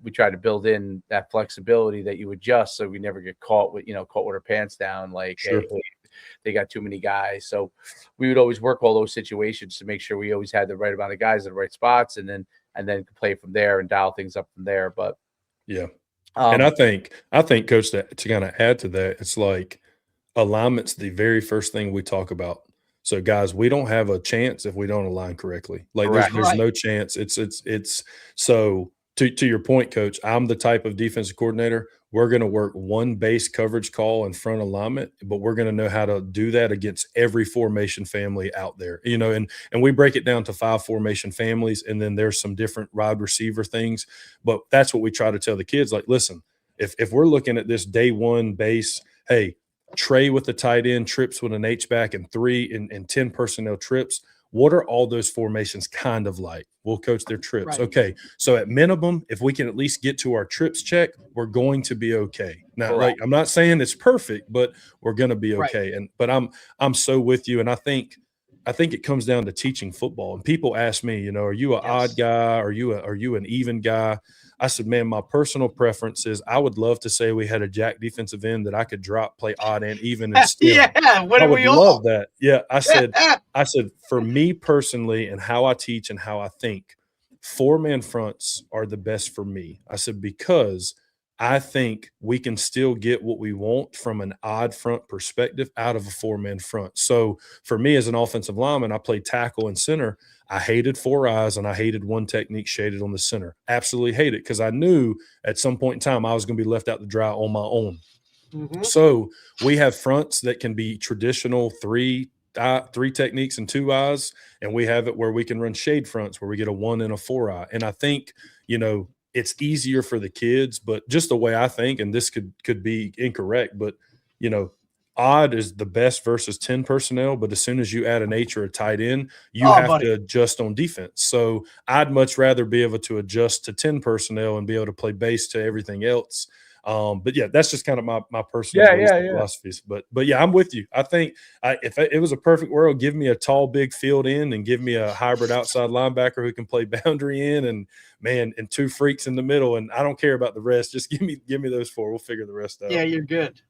we tried to build in that flexibility that you adjust so we never get caught with, you know, caught with our pants down, like, Sure. hey, they got too many guys. So we would always work all those situations to make sure we always had the right amount of guys in the right spots, and then play from there and dial things up from there. But Yeah. And um, I think, Coach, that to kind of add to that, it's like alignment's the very first thing we talk about. So, guys, we don't have a chance if we don't align correctly. Like, correct. there's Right. no chance. It's so to your point, Coach. I'm the type of defensive coordinator. We're going to work one base coverage call in front alignment, but we're going to know how to do that against every formation family out there. You know, and we break it down to 5 formation families, and then there's some different wide receiver things. But that's what we try to tell the kids. Like, listen, if we're looking at this day one base, hey, Trey with the tight end, trips with an H-back, and 3 and 10 personnel trips. What are all those formations kind of like? We'll coach their trips. Right. Okay. So at minimum, if we can at least get to our trips check, we're going to be okay. Now, Correct. like, I'm not saying it's perfect, but we're going to be Right. okay. But I'm so with you. And I think it comes down to teaching football. And people ask me, you know, are you an odd Yes. guy? Are you an even guy? I said, man, my personal preference is I would love to say we had a jack defensive end that I could drop, play odd and even and still. Yeah, I wouldn't would we love all? that. Yeah. I said, for me personally and how I teach and how I think, 4-man fronts are the best for me. I said, because I think we can still get what we want from an odd front perspective out of a 4-man front. So for me as an offensive lineman, I played tackle and center. I hated 4 eyes and I hated one technique shaded on the center. Absolutely hate it, because I knew at some point in time I was going to be left out to dry on my own. Mhm. So we have fronts that can be traditional 3 techniques and 2 eyes, and we have it where we can run shade fronts where we get a 1 and a 4 eye. And I think, you know, it's easier for the kids, but just the way I think, and this could be incorrect, but, you know, odd is the best versus 10 personnel, but as soon as you add an H or a tight end, you Oh, have buddy. to adjust on defense. So I'd much rather be able to adjust to 10 personnel and be able to play base to everything else. But yeah, that's just kind of my personal basic philosophies. But yeah, I'm with you. I think if it was a perfect world, give me a tall, big field end and give me a hybrid outside linebacker who can play boundary in, and 2 freaks in the middle, and I don't care about the rest. Just give me those 4. We'll figure the rest out. Yeah, you're good.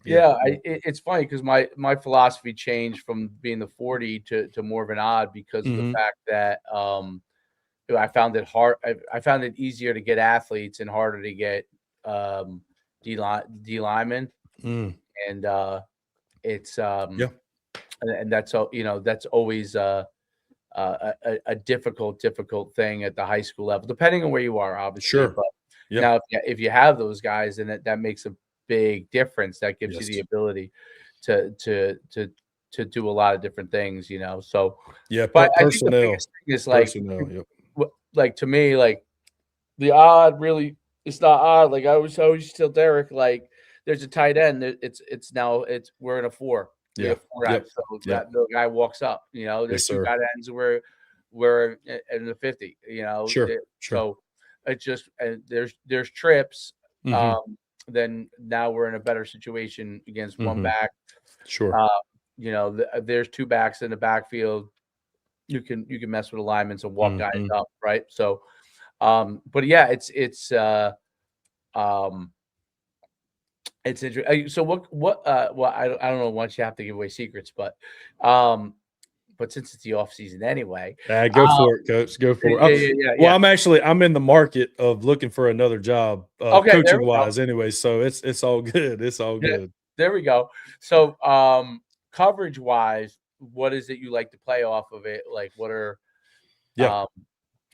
Yeah, it's funny because my philosophy changed from being the 40 to more of an odd because of the fact that I found it hard. I found it easier to get athletes and harder to get D linemen, and it's and that's that's always a difficult thing at the high school level, depending on where you are, obviously. Sure. But Yeah. now if you have those guys, then that makes a big difference. That gives you the Yes. ability to do a lot of different things, you know. So Yeah, but I think the personnel. biggest thing is like Personnel. Yep. like to me, like the odd really, it's not odd. Like I always tell Derek, like there's a tight end. We're in a 4. We Yeah. have 4 Yep. guys. So that the guy walks up. You know, there's Yes, 2 sir. tight ends where we're in the 50. You know, Sure. So it's just there's trips. Mhm. Then now we're in a better situation against one Mhm. back. Sure. You know, there's 2 backs in the backfield. You can mess with alignments and walk guys up, right? So, but yeah, it's interesting. So well, I don't know once you have to give away secrets, but since it's the off season anyway, Go for it, Coach. Go for it. yeah. Well, I'm in the market of looking for another job, Okay, there coaching we go. wise. Anyway, so it's all good. It's all Yeah. good. There we go. So, coverage wise, what is it you like to play off of it? Like, what are Yeah.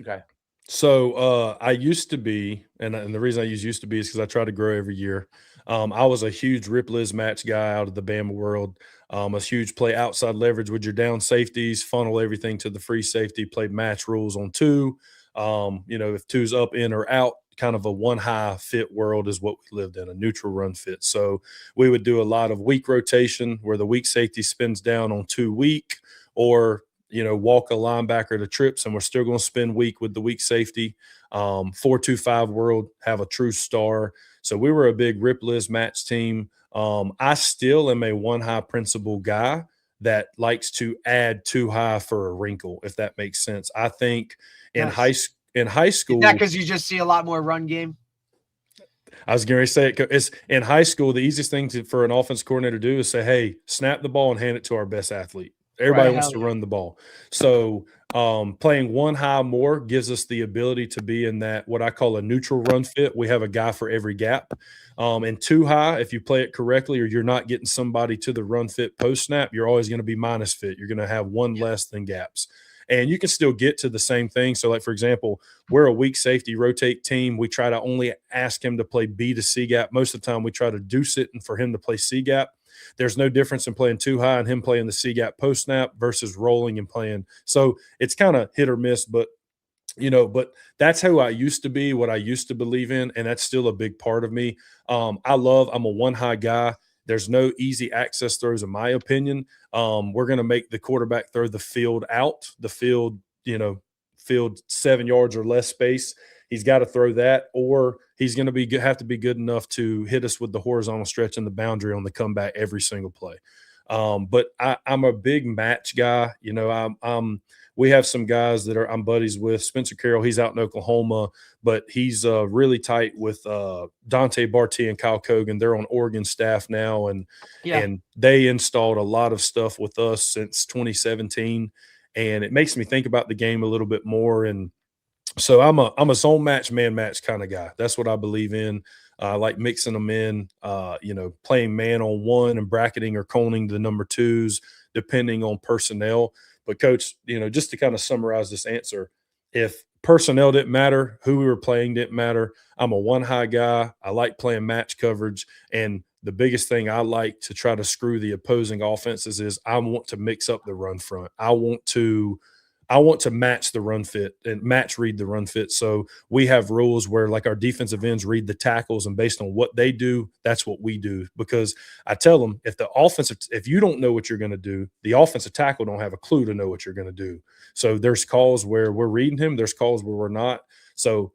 Okay. So I used to be, and the reason I use used to be is because I try to grow every year. I was a huge rip Liz match guy out of the Bama world. A huge play outside leverage with your down safeties, funnel everything to the free safety, play match rules on 2. You know, if 2's up, in, or out, kind of a 1 high fit world is what we lived in, a neutral run fit. So we would do a lot of weak rotation where the weak safety spins down on 2 weak, or walk a linebacker to trips, and we're still going to spend week with the weak safety. 4-2-5 world, have a true star. So we were a big rip list match team. I still am a one high principle guy that likes to add 2 high for a wrinkle, if that makes sense. I think in high school, is that because you just see a lot more run game? I was going to say it's in high school. The easiest thing for an offense coordinator to do is say, "Hey, snap the ball and hand it to our best athlete." Everybody wants to run the ball. So playing one high more gives us the ability to be in that what I call a neutral run fit. We have a guy for every gap. And 2 high, if you play it correctly or you're not getting somebody to the run fit post snap, you're always going to be minus fit. You're going to have one less than gaps. And you can still get to the same thing. So, like, for example, we're a weak safety rotate team. We try to only ask him to play B to C gap. Most of the time we try to deuce it and for him to play C gap. There's no difference in playing 2 high and him playing the C gap post snap versus rolling and playing. So it's kind of hit or miss, but that's how I used to be, what I used to believe in. And that's still a big part of me. I'm a 1 high guy. There's no easy access throws, in my opinion. We're going to make the quarterback throw the field out, the field 7 yards or less space. He's got to throw that, or he's going to have to be good enough to hit us with the horizontal stretch and the boundary on the comeback every single play. But I'm a big match guy. We have some guys that I'm buddies with. Spencer Carroll, he's out in Oklahoma, but he's really tight with Dante Barty and Kyle Kogan. They're on Oregon staff now, and they installed a lot of stuff with us since 2017, and it makes me think about the game a little bit more. And so I'm a zone match, man match kind of guy. That's what I believe in. I like mixing them in, playing man on one and bracketing or coning the number 2s, depending on personnel. But, Coach, just to kind of summarize this answer, if personnel didn't matter, who we were playing didn't matter, I'm a 1 high guy. I like playing match coverage. And the biggest thing I like to try to screw the opposing offenses is I want to mix up the run front. I want to match the run fit and read the run fit. So we have rules where, like, our defensive ends read the tackles, and based on what they do, that's what we do. Because I tell them, if you don't know what you're going to do, the offensive tackle don't have a clue to know what you're going to do. So there's calls where we're reading him. There's calls where we're not. So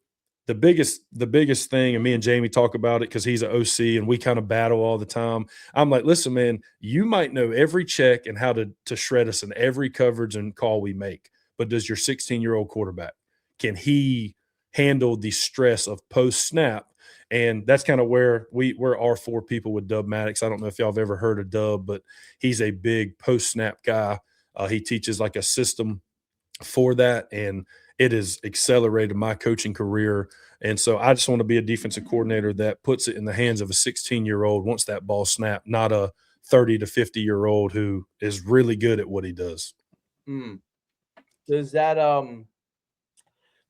the biggest thing, and me and Jamie talk about it because he's an OC and we kind of battle all the time. I'm like, listen, man, you might know every check and how to shred us in every coverage and call we make. But does your 16-year-old quarterback, can he handle the stress of post-snap? And that's kind of where we're our 4 people with Dub Maddox. I don't know if y'all have ever heard of Dub, but he's a big post-snap guy. He teaches like a system for that, and it has accelerated my coaching career. And so I just want to be a defensive coordinator that puts it in the hands of a 16-year-old once that ball snapped, not a 30 to 50-year-old who is really good at what he does. Does that do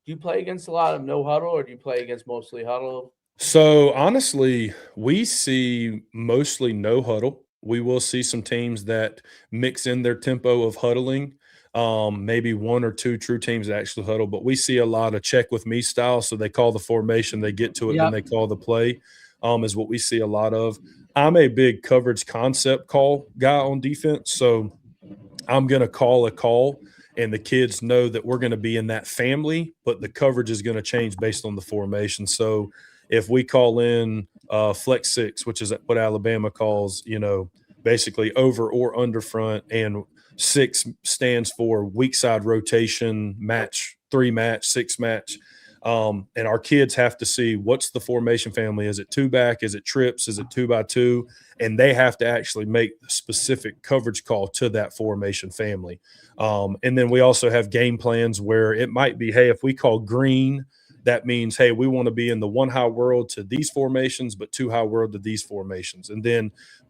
you play against a lot of no huddle, or do you play against mostly huddle? So honestly, we see mostly no huddle. We will see some teams that mix in their tempo of huddling. Maybe 1 or 2 true teams that actually huddle, but we see a lot of check with me style. So they call the formation, they get to it, then they call the play, is what we see a lot of. I'm a big coverage concept call guy on defense. So I'm going to call a call, and the kids know that we're going to be in that family, but the coverage is going to change based on the formation. So if we call in flex 6, which is what Alabama calls, basically over or under front, and 6 stands for weak side rotation, match, 3 match, 6 match. And our kids have to see what's the formation family. Is it 2 back? Is it trips? Is it 2x2? And they have to actually make the specific coverage call to that formation family. And then we also have game plans where it might be, hey, if we call green, that means, hey, we want to be in the 1 high world to these formations, but 2 high world to these formations.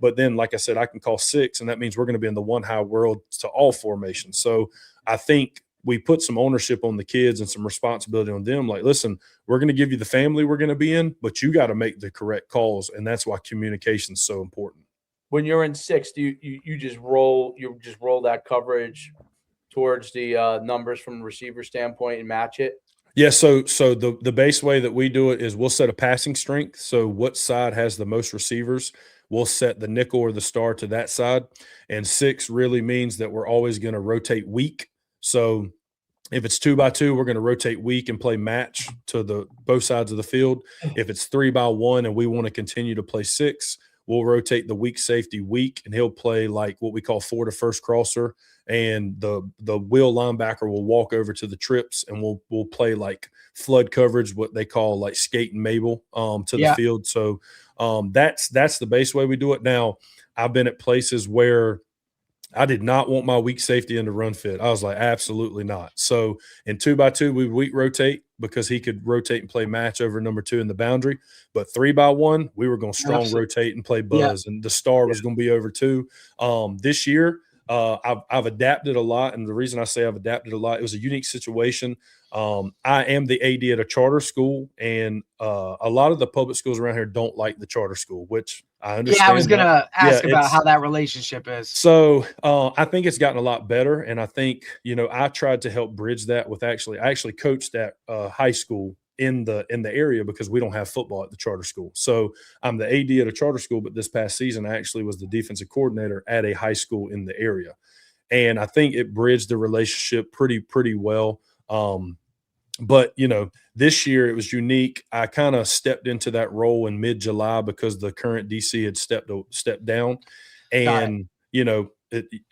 But then, like I said, I can call 6, and that means we're going to be in the 1 high world to all formations. So I think we put some ownership on the kids and some responsibility on them. Like, listen, we're going to give you the family we're going to be in, but you got to make the correct calls. And that's why communication is so important. When you're in 6, do you just roll that coverage towards the numbers from a receiver standpoint and match it? Yeah, so the base way that we do it is we'll set a passing strength. So what side has the most receivers, we'll set the nickel or the star to that side. And 6 really means that we're always going to rotate weak. So if it's 2x2, we're going to rotate weak and play match to both sides of the field. If it's 3x1 and we want to continue to play 6, we'll rotate the weak safety weak, and he'll play like what we call 4 to first crosser. And the wheel linebacker will walk over to the trips, and we'll play like flood coverage, what they call like skate and Mabel to the field. So that's the base way we do it. Now, I've been at places where I did not want my weak safety in the run fit. I was like, absolutely not. So in 2x2, we weak rotate because he could rotate and play match over number 2 in the boundary. But 3x1, we were going to strong rotate and play buzz, and the star was going to be over 2. This year, I've adapted a lot, and the reason I say I've adapted a lot, it was a unique situation. I am the AD at a charter school, and a lot of the public schools around here don't like the charter school, which I understand. Yeah, I was going to ask about how that relationship is. So I think it's gotten a lot better, and I think, I tried to help bridge that with I actually coached at high school in the area because we don't have football at the charter school. So I'm the AD at a charter school, but this past season I actually was the defensive coordinator at a high school in the area. And I think it bridged the relationship pretty well. But, this year it was unique. I kind of stepped into that role in mid-July because the current DC had stepped down. And,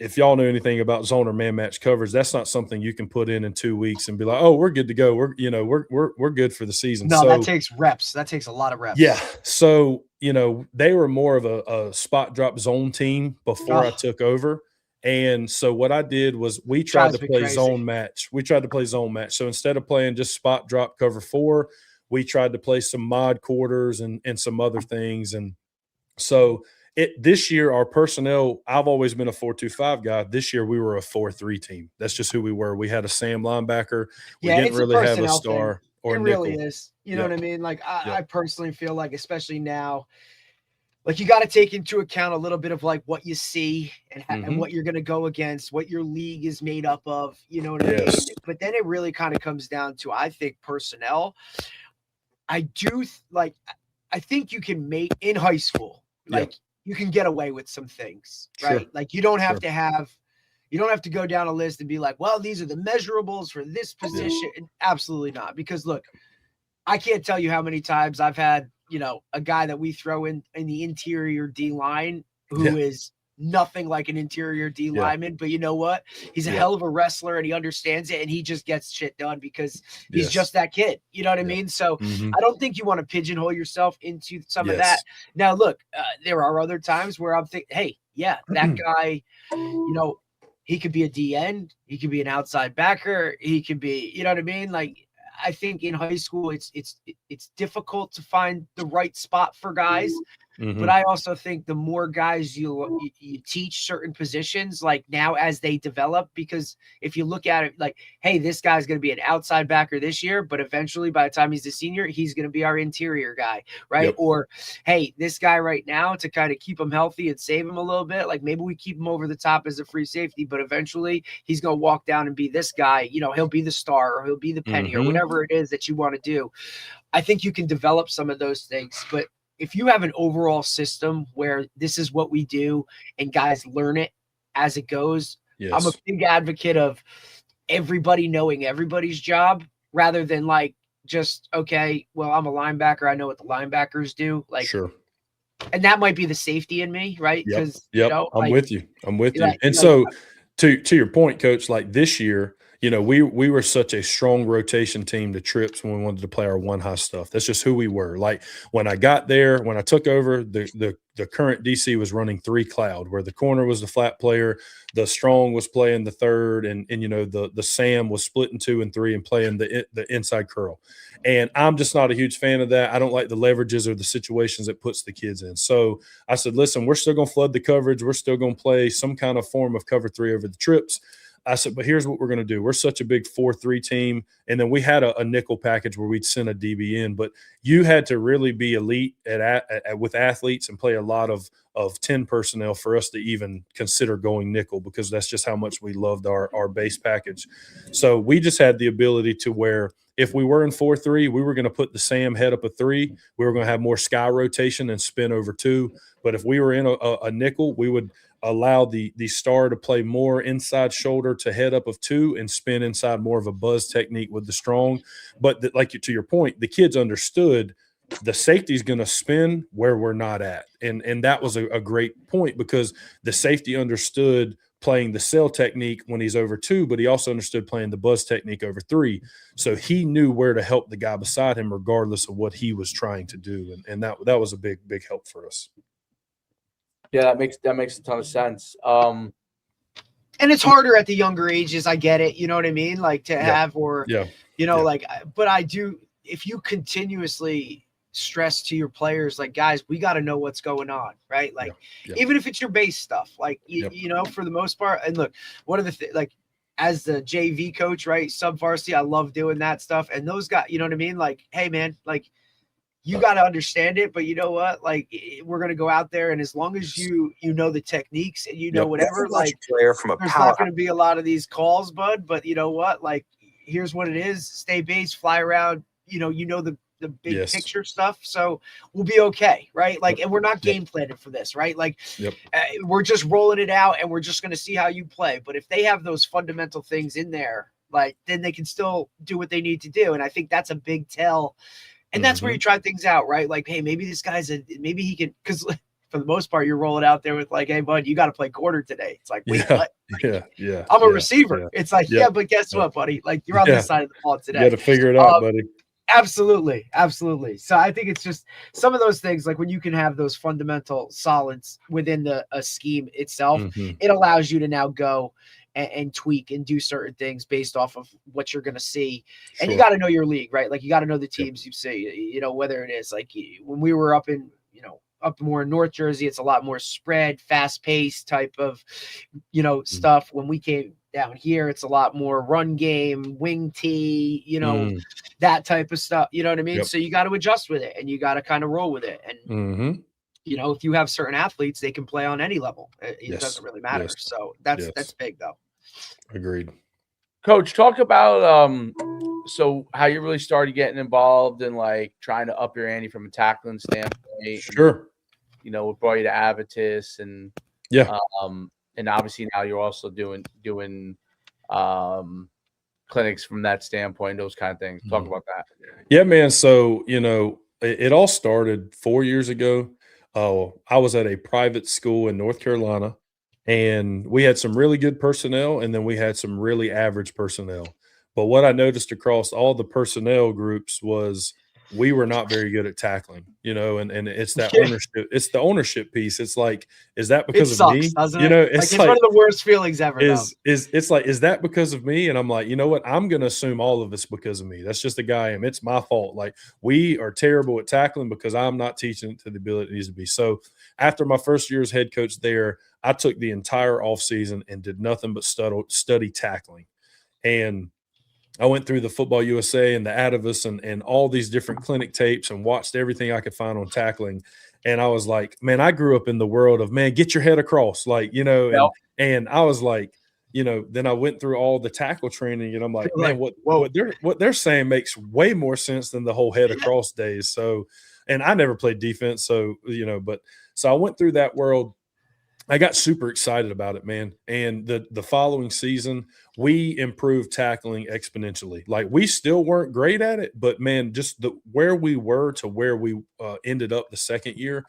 if y'all know anything about zone or man match coverage, that's not something you can put in 2 weeks and be like, oh, we're good to go. We're good for the season. No, that takes reps. That takes a lot of reps. Yeah. So, they were more of a spot drop zone team before I took over. And so what I did was we tried to play zone match. So instead of playing just spot drop cover 4, we tried to play some mod quarters and some other things. And so this year, our personnel, I've always been a 4-2-5 guy. This year, we were a 4-3 team. That's just who we were. We had a Sam linebacker. We didn't really have a star or a nickel. It really is. You know what I mean? Like, I personally feel like, especially now, like you got to take into account a little bit of like what you see and what you're going to go against, what your league is made up of, you know what I mean? But then it really kind of comes down to, I think, personnel. I think you can make in high school, like you can get away with some things, right? Like you don't have to go down a list and be like, well, these are the measurables for this position. Absolutely not. Because look, I can't tell you how many times I've had, a guy that we throw in the interior D line who is nothing like an interior D lineman, but you know what? He's a hell of a wrestler and he understands it and he just gets shit done because he's just that kid. You know what I mean? So I don't think you want to pigeonhole yourself into some of that. Now, look, there are other times where I'm thinking, hey, that guy, he could be a DN, he could be an outside backer, he could be, you know what I mean? Like, I think in high school, it's difficult to find the right spot for guys. But I also think the more guys you teach certain positions, like now as they develop, because if you look at it like, hey, this guy's going to be an outside backer this year, but eventually by the time he's a senior, he's going to be our interior guy, right? Or, hey, this guy right now, to kind of keep him healthy and save him a little bit, like maybe we keep him over the top as a free safety, but eventually he's going to walk down and be this guy, he'll be the star or he'll be the penny or whatever it is that you want to do. I think you can develop some of those things, but if you have an overall system where this is what we do and guys learn it as it goes, I'm a big advocate of everybody knowing everybody's job rather than like just, okay, well, I'm a linebacker. I know what the linebackers do. Like, and that might be the safety in me, right? Because I'm with you. And so to your point, Coach, like this year, we were such a strong rotation team to trips when we wanted to play our one high stuff. That's just who we were. Like when I got there, when I took over, the current DC was running 3 cloud, where the corner was the flat player, the strong was playing the third, and the Sam was splitting 2 and 3 and playing the inside curl. And I'm just not a huge fan of that. I don't like the leverages or the situations it puts the kids in. So I said, listen, we're still going to flood the coverage. We're still going to play some kind of form of cover 3 over the trips. I said, but here's what we're going to do. We're such a big 4-3 team. And then we had a nickel package where we'd send a DB in, but you had to really be elite with athletes and play a lot of 10 personnel for us to even consider going nickel, because that's just how much we loved our base package. So we just had the ability to where if we were in 4-3, we were going to put the Sam head up a 3. We were going to have more sky rotation and spin over 2. But if we were in a nickel, we would allow the star to play more inside shoulder to head up of 2 and spin inside more of a buzz technique with the strong. But like to your point, the kids understood the safety is going to spin where we're not at. And that was a great point, because the safety understood playing the cell technique when he's over 2, but he also understood playing the buzz technique over 3. So he knew where to help the guy beside him regardless of what he was trying to do. And that was a big help for us. Yeah, that makes a ton of sense. And it's harder at the younger ages. I get it. You know what I mean? Like to have, or, you know, like, but I do, if you continuously stress to your players, like, guys, we got to know what's going on, right? Like, even if it's your base stuff, like, you know, for the most part. And look, one of the like, as the JV coach, right, sub varsity, I love doing that stuff. And those guys, you know what I mean? Like, hey, man, like, you got to understand it, but you know what? Like, we're going to go out there, and as long as you know the techniques and you know whatever, like, player from a there's not going to be a lot of these calls, bud. But you know what? Like, here's what it is: stay base, fly around. You know the big picture stuff. So we'll be okay, right? Like, and we're not game planning for this, right? Like, we're just rolling it out, and we're just going to see how you play. But if they have those fundamental things in there, like, then they can still do what they need to do. And I think that's a big tell. And that's where you try things out, right? Like, hey, maybe this guy's maybe he can, because for the most part, you're rolling out there with like, hey, bud, you got to play quarter today. It's like, wait, what? Like, I'm a receiver. It's like, but guess what, buddy? Like, you're on this side of the ball today. You got to figure it out, buddy. Absolutely. So I think it's just some of those things, like when you can have those fundamental solids within a scheme itself, it allows you to now go and tweak and do certain things based off of what you're going to see. And you got to know your league, right? Like, you got to know the teams you see, you know, whether it is like when we were up in, you know, up more in North Jersey, it's a lot more spread, fast paced type of, you know, stuff. When we came down here, it's a lot more run game, wing tee, you know, that type of stuff. You know what I mean? So you got to adjust with it, and you got to kind of roll with it. And, you know, if you have certain athletes, they can play on any level. It doesn't really matter. So that's big, though. Agreed. Coach, talk about so how you really started getting involved in like trying to up your ante from a tackling standpoint. Sure. And, you know, what brought you to Avitus, and and obviously now you're also doing clinics from that standpoint, those kind of things. Talk about that. Yeah, man. So, you know, it all started 4 years ago. I was at a private school in North Carolina, and we had some really good personnel, and then we had some really average personnel. But what I noticed across all the personnel groups was we were not very good at tackling, you know, and it's that ownership. It's the ownership piece. It's like, is that because of me? Doesn't you it? know, it's like one of the worst feelings ever. It's like, is that because of me? And I'm like, you know what? I'm going to assume all of it's because of me. That's just the guy I am. It's my fault. Like, we are terrible at tackling because I'm not teaching it to the ability it needs to be. So after my first year as head coach there, I took the entire off season and did nothing but study tackling. And I went through the Football USA and the Atavus and all these different clinic tapes and watched everything I could find on tackling. And I was like, man, I grew up in the world of, man, get your head across. Like, you know, and I was like, you know, then I went through all the tackle training, and I'm like, man, what they're saying makes way more sense than the whole head across days. So, and I never played defense. So, you know, so I went through that world. I got super excited about it, man. And the following season, we improved tackling exponentially. Like, we still weren't great at it, but man, just where we were to where we ended up the second year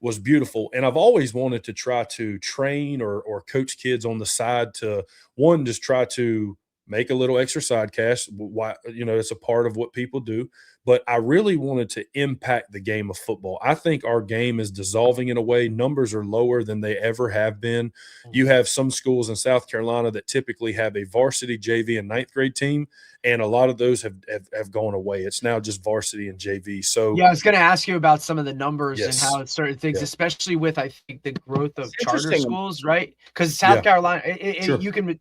was beautiful. And I've always wanted to try to train or coach kids on the side to, one, just try to make a little extra side cash. Why, you know, it's a part of what people do. But I really wanted to impact the game of football. I think our game is dissolving in a way. Numbers are lower than they ever have been. You have some schools in South Carolina that typically have a varsity, JV, and ninth grade team, and a lot of those have gone away. It's now just varsity and JV. So yeah, I was going to ask you about some of the numbers and how it's certain things, especially with, I think, the growth of charter schools, right? Because South Carolina, you can,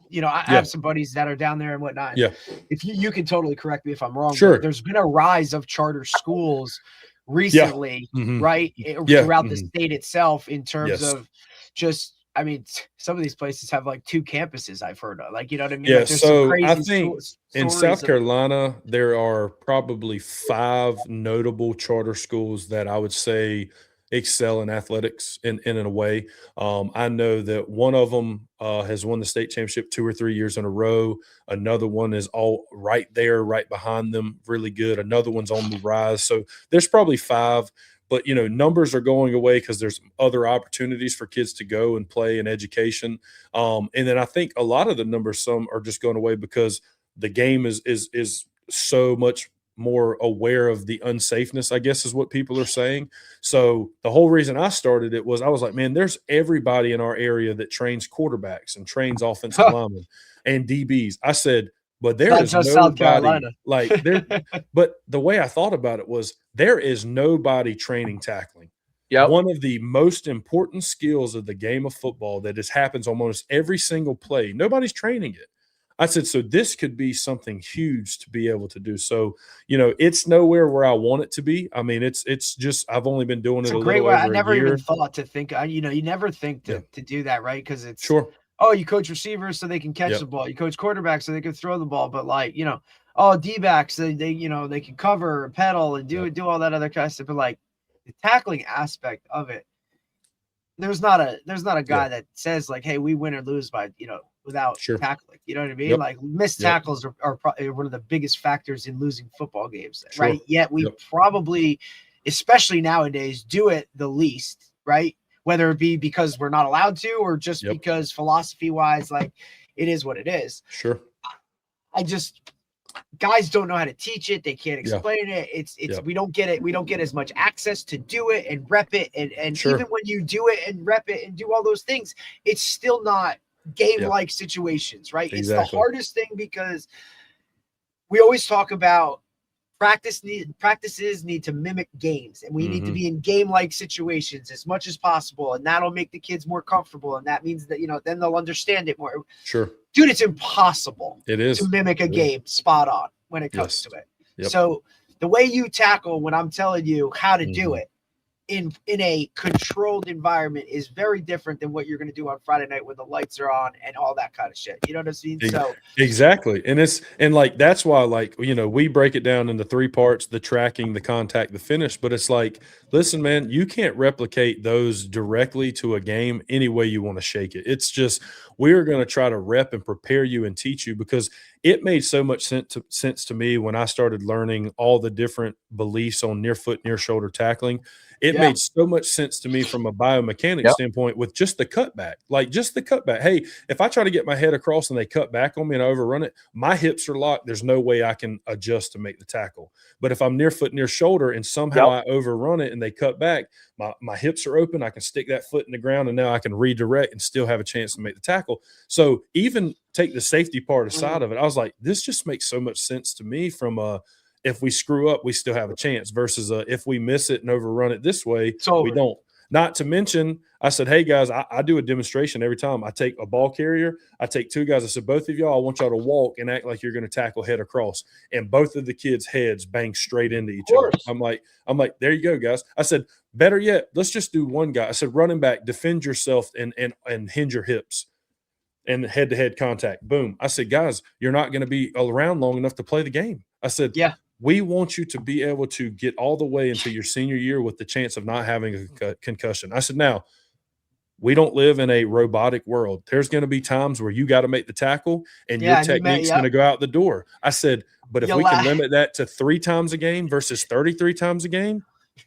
you know, I have some buddies that are down there and whatnot. Yeah. If you can totally correct me if I'm wrong. Sure. There's been a rise of charter schools recently, right? Throughout the state itself, in terms of just, I mean, some of these places have like 2 campuses I've heard of. Like, you know what I mean? Yeah, like, so I think in South Carolina, there are probably 5 notable charter schools that I would say excel in athletics in a way. I know that one of them has won the state championship 2 or 3 years in a row. Another one is all right there, right behind them, really good. Another one's on the rise. So there's probably 5. But, numbers are going away because there's other opportunities for kids to go and play in education. And then I think a lot of the numbers, some are just going away because the game is so much more aware of the unsafeness, I guess is what people are saying. So the whole reason I started it was I was like, man, there's everybody in our area that trains quarterbacks and trains offensive linemen and DBs. I said, but there Not is just South nobody Carolina. like there. But the way I thought about it was there is nobody training tackling. Yep. One of the most important skills of the game of football that happens almost every single play. Nobody's training it. I said, so this could be something huge to be able to do. So, it's nowhere where I want it to be. I mean, it's just I've only been doing it a great little way. over I never a year. even thought to think, you never think to do that, right? Because it's Sure. Oh, you coach receivers so they can catch the ball. You coach quarterbacks so they can throw the ball. But D-backs, they they can cover and pedal and do all that other kind of stuff. But like the tackling aspect of it, there's not a guy that says like, hey, we win or lose by without tackling. You know what I mean? Yep. Like missed tackles are probably one of the biggest factors in losing football games, Sure. right? Yet we probably, especially nowadays, do it the least, right? Whether it be because we're not allowed to or just because philosophy-wise, like it is what it is. Sure. Guys don't know how to teach it. They can't explain it. It's we don't get it. We don't get as much access to do it and rep it. And even when you do it and rep it and do all those things, it's still not game-like situations, right? Exactly. It's the hardest thing because we always talk about practices need to mimic games, and we need to be in game-like situations as much as possible, and that'll make the kids more comfortable, and that means that then they'll understand it more. Sure. Dude, it's impossible to mimic a game spot on when it comes to it. So the way you tackle when I'm telling you how to do it in a controlled environment is very different than what you're going to do on Friday night when the lights are on and all that kind of shit. You know what I mean? So exactly. And that's why we break it down into 3 parts: the tracking, the contact, the finish. But it's like, listen, man, you can't replicate those directly to a game any way you want to shake it. It's just, we're going to try to rep and prepare you and teach you, because it made so much sense to me when I started learning all the different beliefs on near foot, near shoulder tackling. It made so much sense to me from a biomechanics standpoint with just the cutback. Like just the cutback. Hey, if I try to get my head across and they cut back on me and I overrun it, my hips are locked. There's no way I can adjust to make the tackle. But if I'm near foot, near shoulder, and somehow I overrun it and they cut back, my hips are open. I can stick that foot in the ground, and now I can redirect and still have a chance to make the tackle. So even take the safety part aside of it, I was like, this just makes so much sense to me from if we screw up, we still have a chance versus if we miss it and overrun it this way, we don't. Not to mention, I said, hey, guys, I do a demonstration every time. I take a ball carrier. I take 2 guys. I said, both of y'all, I want y'all to walk and act like you're going to tackle head across. And both of the kids' heads bang straight into each other. I'm like, there you go, guys. I said, better yet, let's just do one guy. I said, running back, defend yourself and hinge your hips and head-to-head contact. Boom. I said, guys, you're not going to be around long enough to play the game. I said, we want you to be able to get all the way into your senior year with the chance of not having a concussion. I said, now, we don't live in a robotic world. There's going to be times where you got to make the tackle and your technique's going to go out the door. I said, but if we can limit that to 3 times a game versus 33 times a game,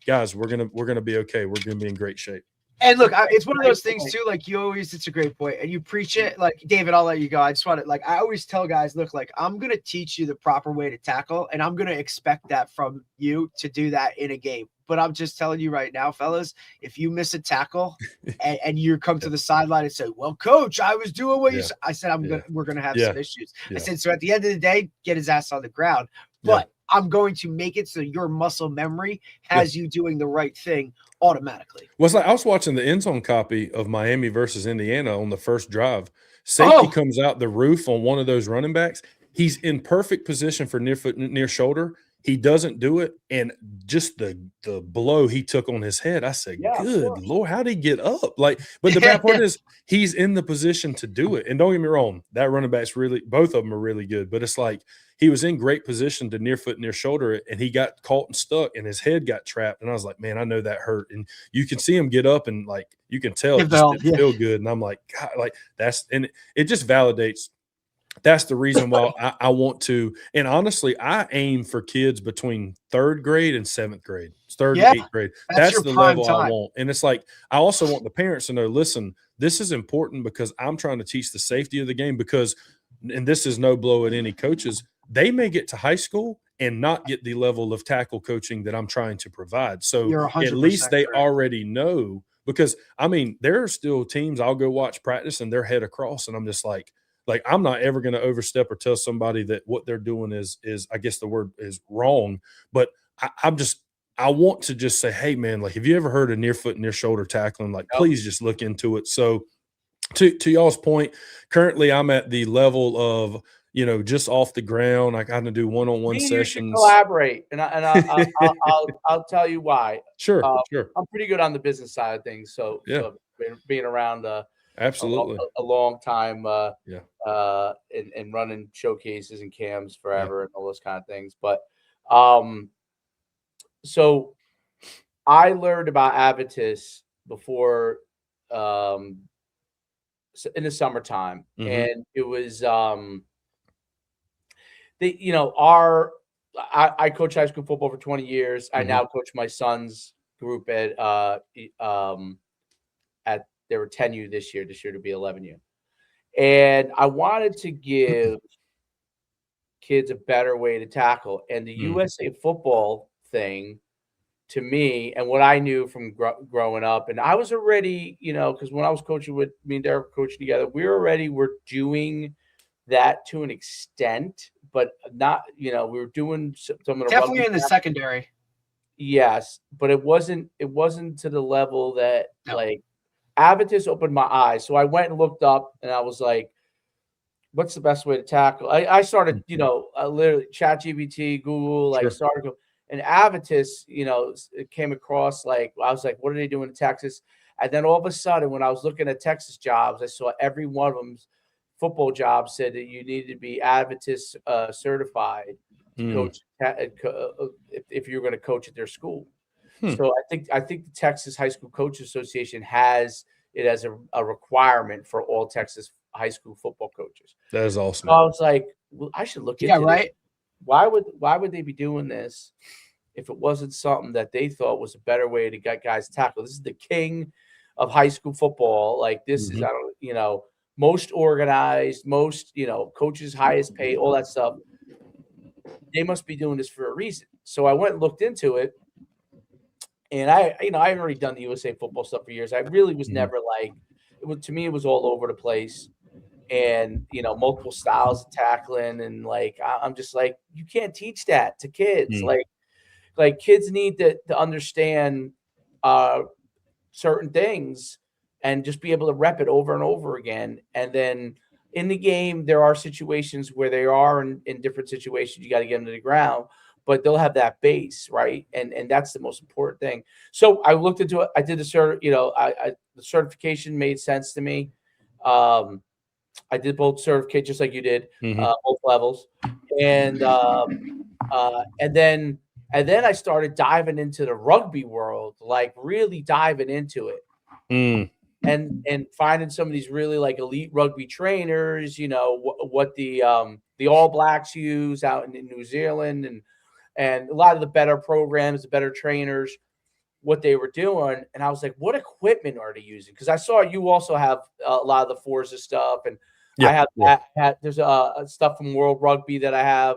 guys, we're gonna be okay. We're going to be in great shape. And look, it's one of those things too, like you always, it's a great point, and you preach it. Like, David, I'll let you go. I just want to, I always tell guys, look, I'm going to teach you the proper way to tackle, and I'm going to expect that from you to do that in a game. But I'm just telling you right now, fellas, if you miss a tackle and you come to the sideline and say, well, coach, I was doing what you said. I said, we're going to have some issues. I said, so at the end of the day, get his ass on the ground. But I'm going to make it so your muscle memory has you doing the right thing automatically. Well, I was watching the end zone copy of Miami versus Indiana on the first drive. Safety comes out the roof on one of those running backs. He's in perfect position for near foot, near shoulder. he doesn't do it. And just the blow he took on his head, I said, Yeah, of good course. Lord, how'd he get up? Like, but the bad part is he's in the position to do it. And don't get me wrong, that running back's both of them are really good, but it's like he was in great position to near foot, near shoulder it, and he got caught and stuck and his head got trapped. And I was like, man, I know that hurt. And you can see him get up and like, you can tell it just didn't feel good. And I'm like, God, like and it just validates. That's the reason why I want to. And honestly, I aim for kids between 3rd grade and 7th grade, 3rd and 8th grade. That's the level I want. And it's like, I also want the parents to know, listen, this is important because I'm trying to teach the safety of the game because, and this is no blow at any coaches, they may get to high school and not get the level of tackle coaching that I'm trying to provide. So at least they already know, because I mean, there are still teams I'll go watch practice and they're head across. And I'm just like, I'm not ever going to overstep or tell somebody that what they're doing is I guess the word is wrong, but I want to just say, hey man, like, have you ever heard of near foot, near shoulder tackling? Like, please just look into it. So to y'all's point, currently I'm at the level of, just off the ground. I kind of do one-on-one sessions. Collaborate, and I'll tell you why. Sure. I'm pretty good on the business side of things. So being around absolutely a long time and running showcases and cams forever and all those kind of things. But so I learned about Avitus before in the summertime, and it was I coach high school football for 20 years. I now coach my son's group at they were 10U this year to be 11U. And I wanted to give kids a better way to tackle. And the USA football thing, to me, and what I knew from growing up, and I was already, because when I was coaching with me and Derek coaching together, we were doing that to an extent, but not, we were doing some of the definitely in the secondary. Yes, but it wasn't to the level that like Avitus opened my eyes. So I went and looked up and I was like, what's the best way to tackle? I started, literally ChatGPT, Google, started, and Avitus, it came across like, I was like, what are they doing in Texas? And then all of a sudden, when I was looking at Texas jobs, I saw every one of them's football jobs said that you needed to be Avitus certified to coach if you're going to coach at their school. So I think the Texas High School Coaches Association has it as a requirement for all Texas high school football coaches. That is awesome. So I was like, well, I should look into it. Why would they be doing this if it wasn't something that they thought was a better way to get guys tackled? This is the king of high school football. Like this is most organized, most coaches highest paid, all that stuff. They must be doing this for a reason. So I went and looked into it. And I haven't already done the USA football stuff for years. I really was never like, to me, it was all over the place, and multiple styles of tackling, and like I'm just like, you can't teach that to kids. Like kids need to understand certain things and just be able to rep it over and over again. And then in the game, there are situations where they are in different situations. You got to get them to the ground. But they'll have that base, right? And that's the most important thing. So I looked into it. I did the the certification made sense to me. I did both certificate just like you did, both levels. And then I started diving into the rugby world, like really diving into it. And finding some of these really like elite rugby trainers, what the All Blacks use out in New Zealand, and a lot of the better programs, the better trainers, what they were doing. And I was like, what equipment are they using? Because I saw you also have a lot of the Forza stuff. And I have there's stuff from World Rugby that I have,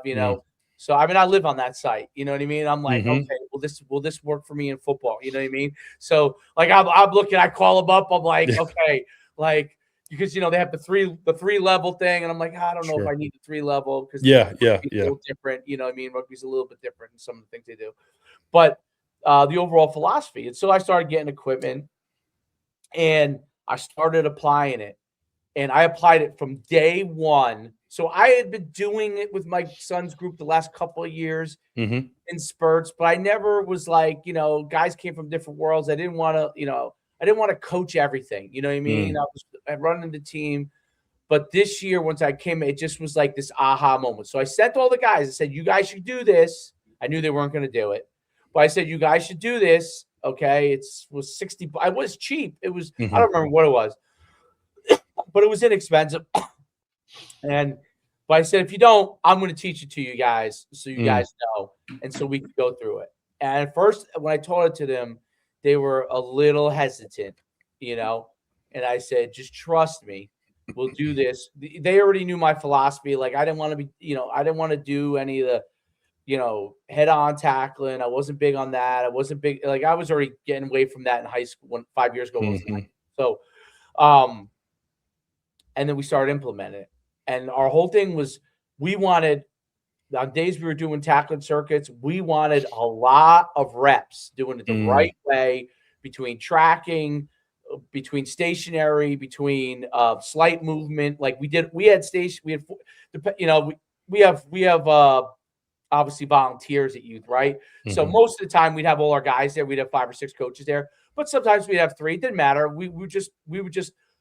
So, I mean, I live on that site, you know what I mean? I'm like, okay, will this work for me in football? You know what I mean? So like, I'm looking, I call them up. I'm like, okay, like, because they have the three level thing, and I'm like, I don't know if I need the 3 level because a little different, you know what I mean? Rugby's a little bit different in some of the things they do, but the overall philosophy. And so I started getting equipment, and I started applying it, and I applied it from day one. So I had been doing it with my son's group the last couple of years Mm-hmm. in spurts, but I never was like, guys came from different worlds. I didn't want to coach everything. You know what I mean? I running the team. But this year, once I came, it just was like this aha moment. So I sent all the guys. I said, you guys should do this. I knew they weren't going to do it. But I said, you guys should do this. Okay. It was 60. I was cheap. It was, I don't remember what it was, but it was inexpensive. But I said, if you don't, I'm going to teach it to you guys so you guys know. And so we could go through it. And at first, when I taught it to them, they were a little hesitant, and I said, just trust me. We'll do this. They already knew my philosophy. Like, I didn't want to be, I didn't want to do any of the, head-on tackling. I wasn't big on that. I wasn't big. Like, I was already getting away from that in high school 5 years ago. So, and then we started implementing it. And our whole thing was we wanted, on days we were doing tackling circuits, we wanted a lot of reps doing it the right way, between tracking, between stationary, between slight movement. Like we have obviously volunteers at youth, right? So most of the time we'd have all our guys there. We'd have 5 or 6 coaches there, but sometimes we'd have 3. It didn't matter. We would just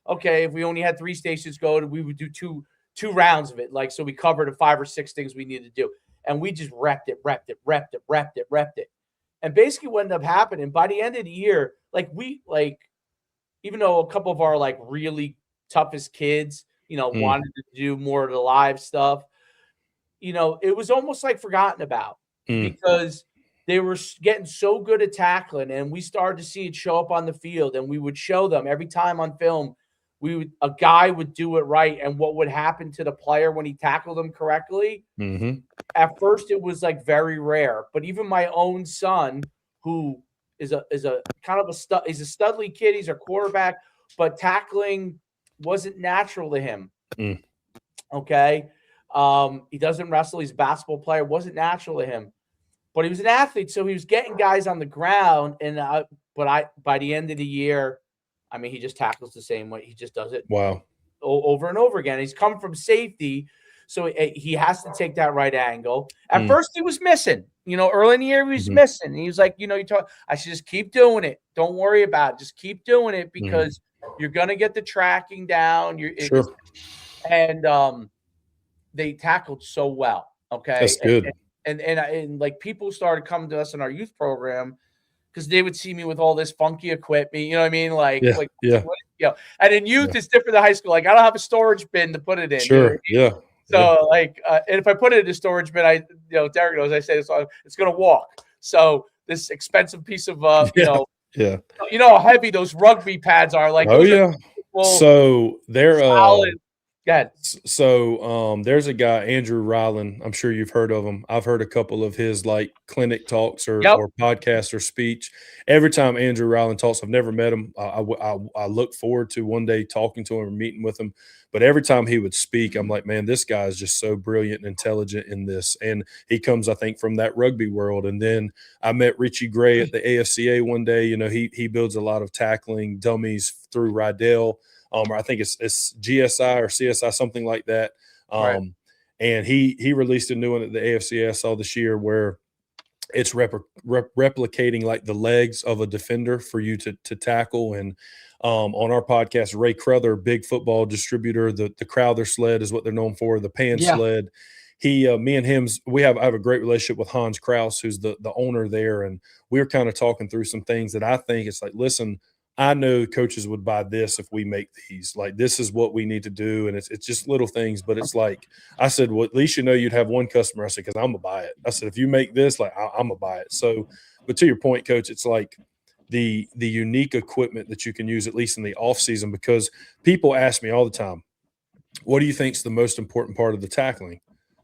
okay. If we only had 3 stations go, we would do two rounds of it. Like, so we covered the 5 or 6 things we needed to do, and we just repped it. And basically what ended up happening by the end of the year, even though a couple of our like really toughest kids, wanted to do more of the live stuff, it was almost like forgotten about because they were getting so good at tackling, and we started to see it show up on the field, and we would show them every time on film. A guy would do it right, and what would happen to the player when he tackled them correctly? At first, it was like very rare, but even my own son, who is a kind of he's a studly kid. He's a quarterback, but tackling wasn't natural to him. Okay. He doesn't wrestle. He's a basketball player. Wasn't natural to him, but he was an athlete. So he was getting guys on the ground. By the end of the year, I mean, he just tackles the same way. He just does it. Wow. Over and over again. He's come from safety, so he has to take that right angle. At first, he was missing. Early in the year, he was missing. And he was like, I should just keep doing it. Don't worry about it. Just keep doing it because you're going to get the tracking down. Sure. And they tackled so well. Okay. That's good. And like people started coming to us in our youth program because they would see me with all this funky equipment. You know what I mean? And in youth, it's different than high school. Like, I don't have a storage bin to put it in. Sure. Yeah. So and if I put it in a storage bin, Derek knows I say it's going to walk. So this expensive piece of, how heavy those rugby pads are. Like, So they're solid. Go ahead. So there's a guy, Andrew Ryland. I'm sure you've heard of him. I've heard a couple of his like clinic talks or podcasts or speech. Every time Andrew Ryland talks, I've never met him. I look forward to one day talking to him or meeting with him. But every time he would speak, I'm like, man, this guy is just so brilliant and intelligent in this. And he comes, I think, from that rugby world. And then I met Richie Gray at the AFCA one day. He builds a lot of tackling dummies through Rydell. Or I think it's GSI or CSI, something like that. And he released a new one at the AFCA I saw this year where it's replicating like the legs of a defender for you to tackle. And on our podcast, Ray Cruther, big football distributor, the Crowther sled is what they're known for, the Pan sled. Me and him, I have a great relationship with Hans Kraus, who's the owner there. And we were kind of talking through some things that I think it's like, listen, I know coaches would buy this if we make these. Like, this is what we need to do. And it's just little things, but it's like, I said, well, at least you'd have one customer. I said, because I'm going to buy it. I said, if you make this, like, I'm going to buy it. So, but to your point, Coach, it's like the unique equipment that you can use, at least in the off season, because people ask me all the time, what do you think is the most important part of the tackling?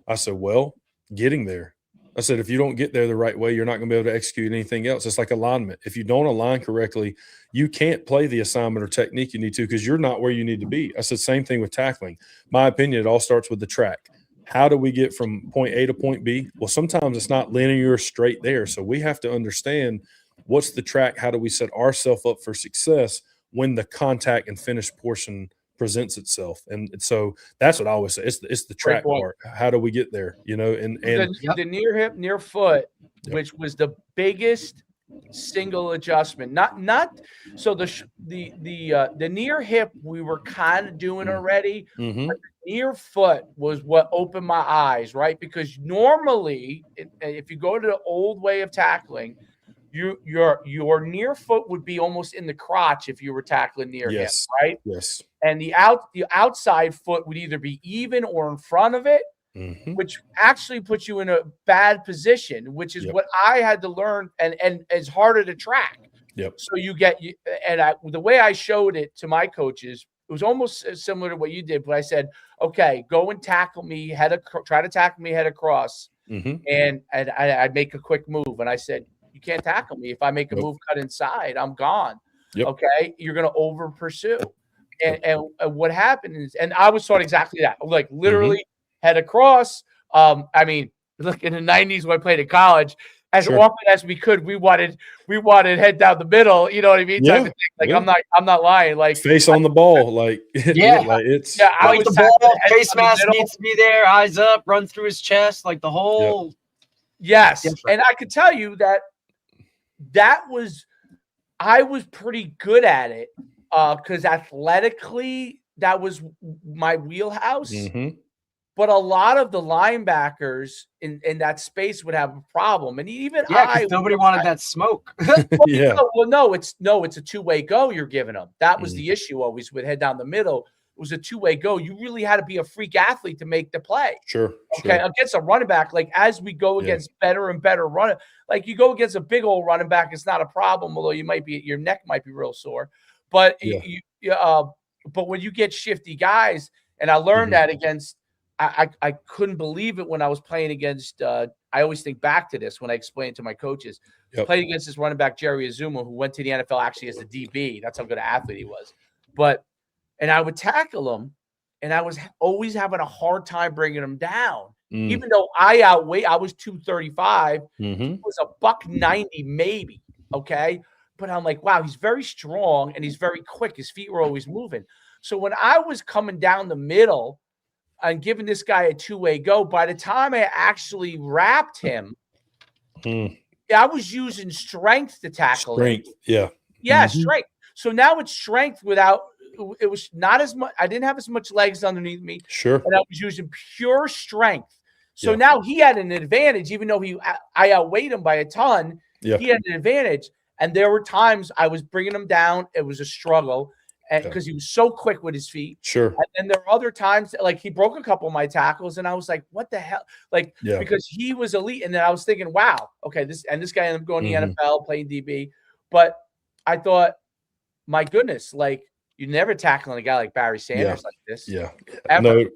I said, well, getting there. I said, if you don't get there the right way, you're not going to be able to execute anything else. It's like alignment. If you don't align correctly, you can't play the assignment or technique you need to because you're not where you need to be. I said, same thing with tackling. My opinion, it all starts with the track. How do we get from point A to point B? Well, sometimes it's not linear straight there. So we have to understand what's the track. How do we set ourselves up for success when the contact and finish portion presents itself. And so that's what I always say. It's the track part. How do we get there? You know, and the near hip, near foot, which was the biggest single adjustment. Not so the near hip we were kind of doing already. Mm-hmm. But the near foot was what opened my eyes, right? Because normally, if you go to the old way of tackling, your near foot would be almost in the crotch if you were tackling near hip, right? Yes. And the outside foot would either be even or in front of it, which actually puts you in a bad position, which is what I had to learn, and it's harder to track. Yep. So the way I showed it to my coaches, it was almost similar to what you did, but I said, okay, go and tackle me try to tackle me head across, and I'd make a quick move, and I said, you can't tackle me. If I make a move cut inside, I'm gone. Yep. Okay, you're gonna over pursue. And what happened is, and I was taught exactly that, like literally head across. I mean, look, in the 90s when I played at college, as often as we could, we wanted head down the middle. You know what I mean? Yeah. Type of thing. Like I'm not lying. Like face on the ball, like like it's I was the ball, face mask needs to be there, eyes up, run through his chest, like the whole. Yes, different. and I could tell you I was pretty good at it. Because athletically, that was my wheelhouse. But a lot of the linebackers in that space would have a problem, and even nobody wanted that smoke. No, it's a two-way go you're giving them. That was the issue always with head down the middle. It was a two-way go. You really had to be a freak athlete to make the play. Sure. Against a running back, like as we go against better and better running, like you go against a big old running back, it's not a problem. Although your neck might be real sore. But but when you get shifty guys, and I learned that against, I couldn't believe it when I was playing against. I always think back to this when I explain it to my coaches. Played against this running back Jerry Azuma, who went to the NFL actually as a DB. That's how good an athlete he was. And I would tackle him, and I was always having a hard time bringing him down, even though I was 235. He was $190 maybe. Okay. But I'm like, wow, he's very strong and he's very quick. His feet were always moving. So when I was coming down the middle and giving this guy a two-way go, by the time I actually wrapped him, I was using strength to tackle him. Strength. So now it's strength without – it was not as much – I didn't have as much legs underneath me. Sure. And I was using pure strength. So now he had an advantage, even though I outweighed him by a ton. He had an advantage. And there were times I was bringing him down. It was a struggle because he was so quick with his feet. Sure. And then there were other times like he broke a couple of my tackles, and I was like, "What the hell?" Like because he was elite, and then I was thinking, "Wow, okay, this guy ended up going to the NFL, playing DB." But I thought, my goodness, like you never tackling a guy like Barry Sanders like this. Ever.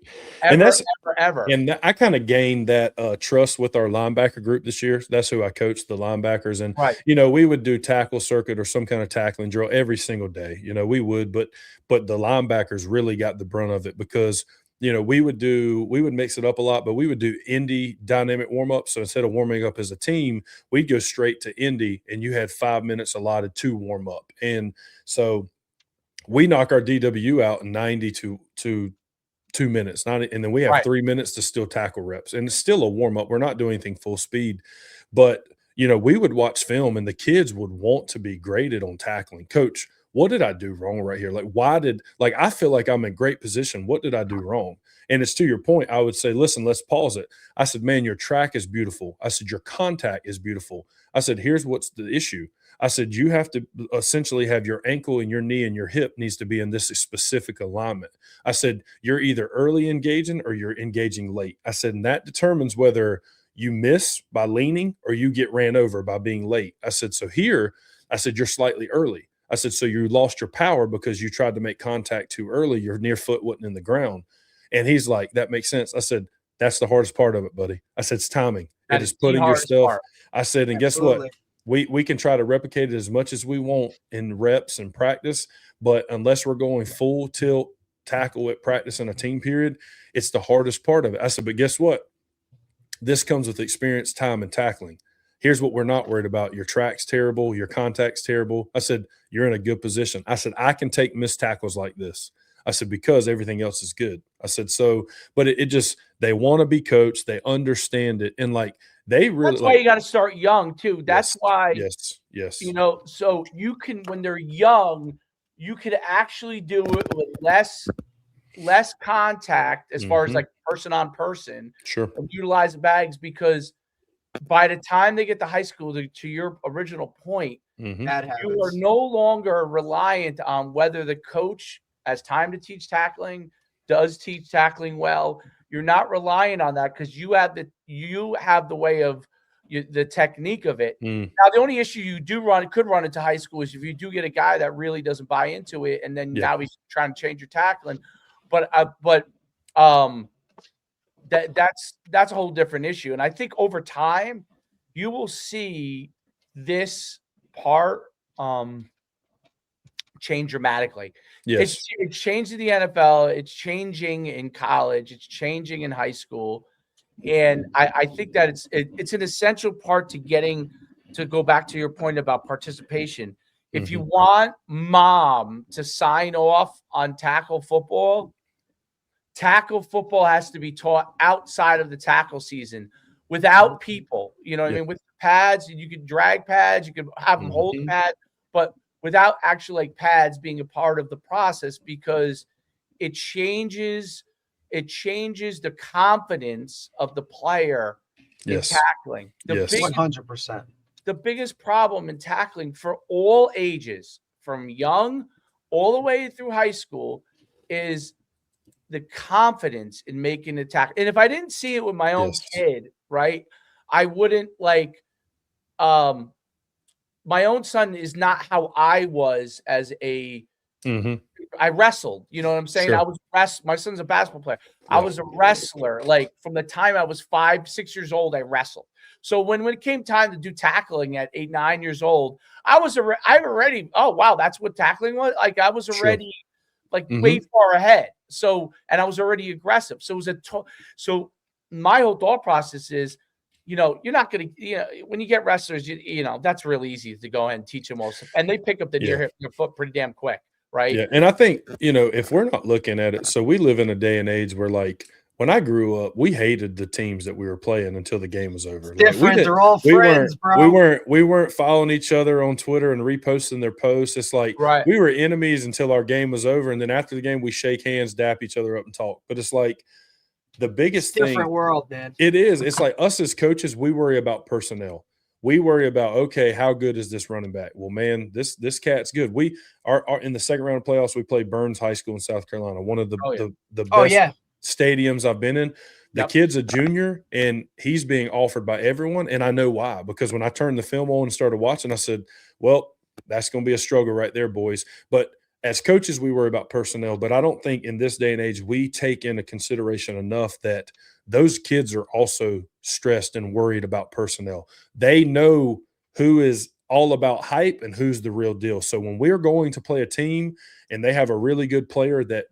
And I kind of gained that trust with our linebacker group this year. That's who I coached, the linebackers. And, we would do tackle circuit or some kind of tackling drill every single day. We would, but the linebackers really got the brunt of it because, we would mix it up a lot, but we would do Indy dynamic warm-up. So instead of warming up as a team, we'd go straight to Indy, and you had 5 minutes allotted to warm up. And so we knock our DW out in 90 to 2 minutes, and then we have 3 minutes to still tackle reps, and it's still a warm up. We're not doing anything full speed, but we would watch film, and the kids would want to be graded on tackling. Coach, what did I do wrong right here? I feel like I'm in great position. What did I do wrong? And it's to your point. I would say, listen, let's pause it. I said, man, your track is beautiful. I said, your contact is beautiful. I said, here's what's the issue. I said, you have to essentially have your ankle and your knee and your hip needs to be in this specific alignment. I said, you're either early engaging or you're engaging late. I said, and that determines whether you miss by leaning or you get ran over by being late. I said, so here, I said, you're slightly early. I said, so you lost your power because you tried to make contact too early. Your near foot wasn't in the ground. And he's like, that makes sense. I said, that's the hardest part of it, buddy. I said, it's timing. It is putting your stuff. I said, and guess what? We can try to replicate it as much as we want in reps and practice, but unless we're going full tilt tackle at practice in a team period, it's the hardest part of it. I said, but guess what? This comes with experience, time, and tackling. Here's what we're not worried about. Your track's terrible. Your contact's terrible. I said, you're in a good position. I said, I can take missed tackles like this. I said, because everything else is good. I said, so, but it just, they want to be coached. They understand it. And like, they really, that's why you got to start young too. That's why, yes. So you can, when they're young, you could actually do it with less contact as far as like person on person. Sure. And utilize the bags, because by the time they get to high school, to your original point, you are no longer reliant on whether the coach has time to teach tackling, does teach tackling well. You're not relying on that, because you have the way of the technique of it. Now, the only issue you could run into high school is if you do get a guy that really doesn't buy into it, and then now he's trying to change your tackling. But that's a whole different issue. And I think over time you will see this part change dramatically. Yes. It's changed in the NFL, it's changing in college, it's changing in high school. And I think that it's an essential part to getting to go back to your point about participation. If you want mom to sign off on tackle football has to be taught outside of the tackle season without people. You know what I mean? With pads, you could drag pads, you could have them hold the pad, but without actually like pads being a part of the process, because it changes the confidence of the player in tackling. 100%. The biggest problem in tackling for all ages, from young all the way through high school, is the confidence in making a tackle. And if I didn't see it with my own kid, right, I wouldn't like. My own son is not how I was as a. I wrestled. You know what I'm saying? Sure. I was my son's a basketball player. I was a wrestler. Like from the time I was 5, 6 years old, I wrestled. So when it came time to do tackling at 8, 9 years old, I already. Oh wow, that's what tackling was. Like I was already way far ahead. So, and I was already aggressive. So it was so my whole thought process is, you're not going to, when you get wrestlers, that's really easy to go ahead and teach them also. And they pick up the near hip your foot pretty damn quick. Right. Yeah. And I think, if we're not looking at it, so we live in a day and age where like, when I grew up, we hated the teams that we were playing until the game was over. Different. They're all friends, bro. We weren't following each other on Twitter and reposting their posts. It's like we were enemies until our game was over, and then after the game, we shake hands, dap each other up, and talk. But it's like the biggest thing. Different world, man. It is. It's like us as coaches, we worry about personnel. We worry about, okay, how good is this running back? Well, man, this cat's good. We are in the second round of playoffs. We played Burns High School in South Carolina, one of the best stadiums I've been in. The kid's a junior, and he's being offered by everyone, and I know why. Because when I turned the film on and started watching, I said, well, that's going to be a struggle right there, boys. But as coaches, we worry about personnel, but I don't think in this day and age we take into consideration enough that those kids are also stressed and worried about personnel. They know who is all about hype and who's the real deal. So when we're going to play a team and they have a really good player that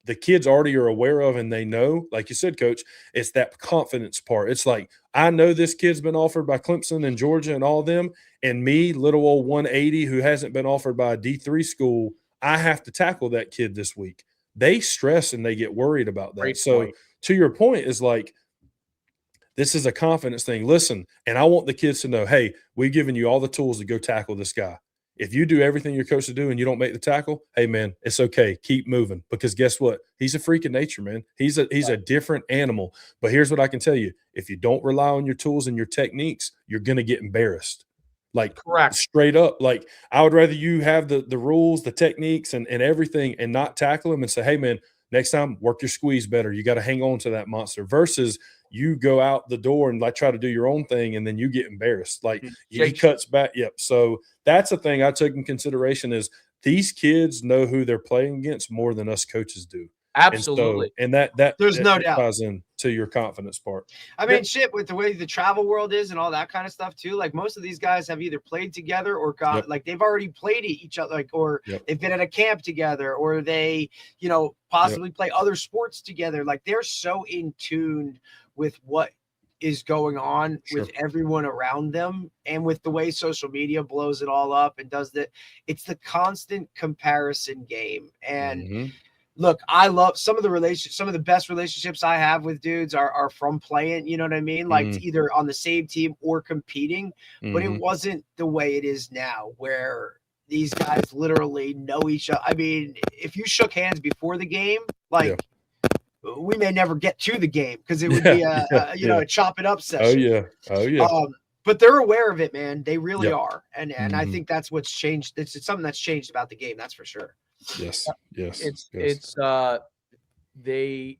the kids already are aware of and they know, like you said, Coach, it's that confidence part. It's like, I know this kid's been offered by Clemson and Georgia and all them, and me, little old 180 who hasn't been offered by a D3 school, I have to tackle that kid this week. They stress and they get worried about that. So to your point is like, this is a confidence thing. Listen, and I want the kids to know, hey, we've given you all the tools to go tackle this guy. If you do everything you're coached to do and you don't make the tackle, hey, man, it's okay. Keep moving, because guess what? He's a freak of nature, man. He's a different animal. But here's what I can tell you. If you don't rely on your tools and your techniques, you're going to get embarrassed. Like, straight up. Like, I would rather you have the rules, the techniques, and everything, and not tackle him and say, hey, man, next time work your squeeze better. You got to hang on to that monster, versus you go out the door and like try to do your own thing, and then you get embarrassed. Like he cuts back. Yep. So that's a thing I took in consideration, is these kids know who they're playing against more than us coaches do. Absolutely. And that there's no doubt ties in to your confidence part. I mean, shit, with the way the travel world is and all that kind of stuff too, like most of these guys have either played together or got like they've already played each other, like, or they've been at a camp together, or they, possibly play other sports together. Like they're so in tune with what is going on with everyone around them, and with the way social media blows it all up and does that. It's the constant comparison game. And look, I love some of the best relationships I have with dudes are from playing, you know what I mean? Like either on the same team or competing, but it wasn't the way it is now where these guys literally know each other. I mean, if you shook hands before the game, like we may never get to the game because it would be a chop it up session. Oh yeah. But they're aware of it, man. They really are. And I Mhm. think that's what's changed. It's something that's changed about the game. That's for sure. Yes. They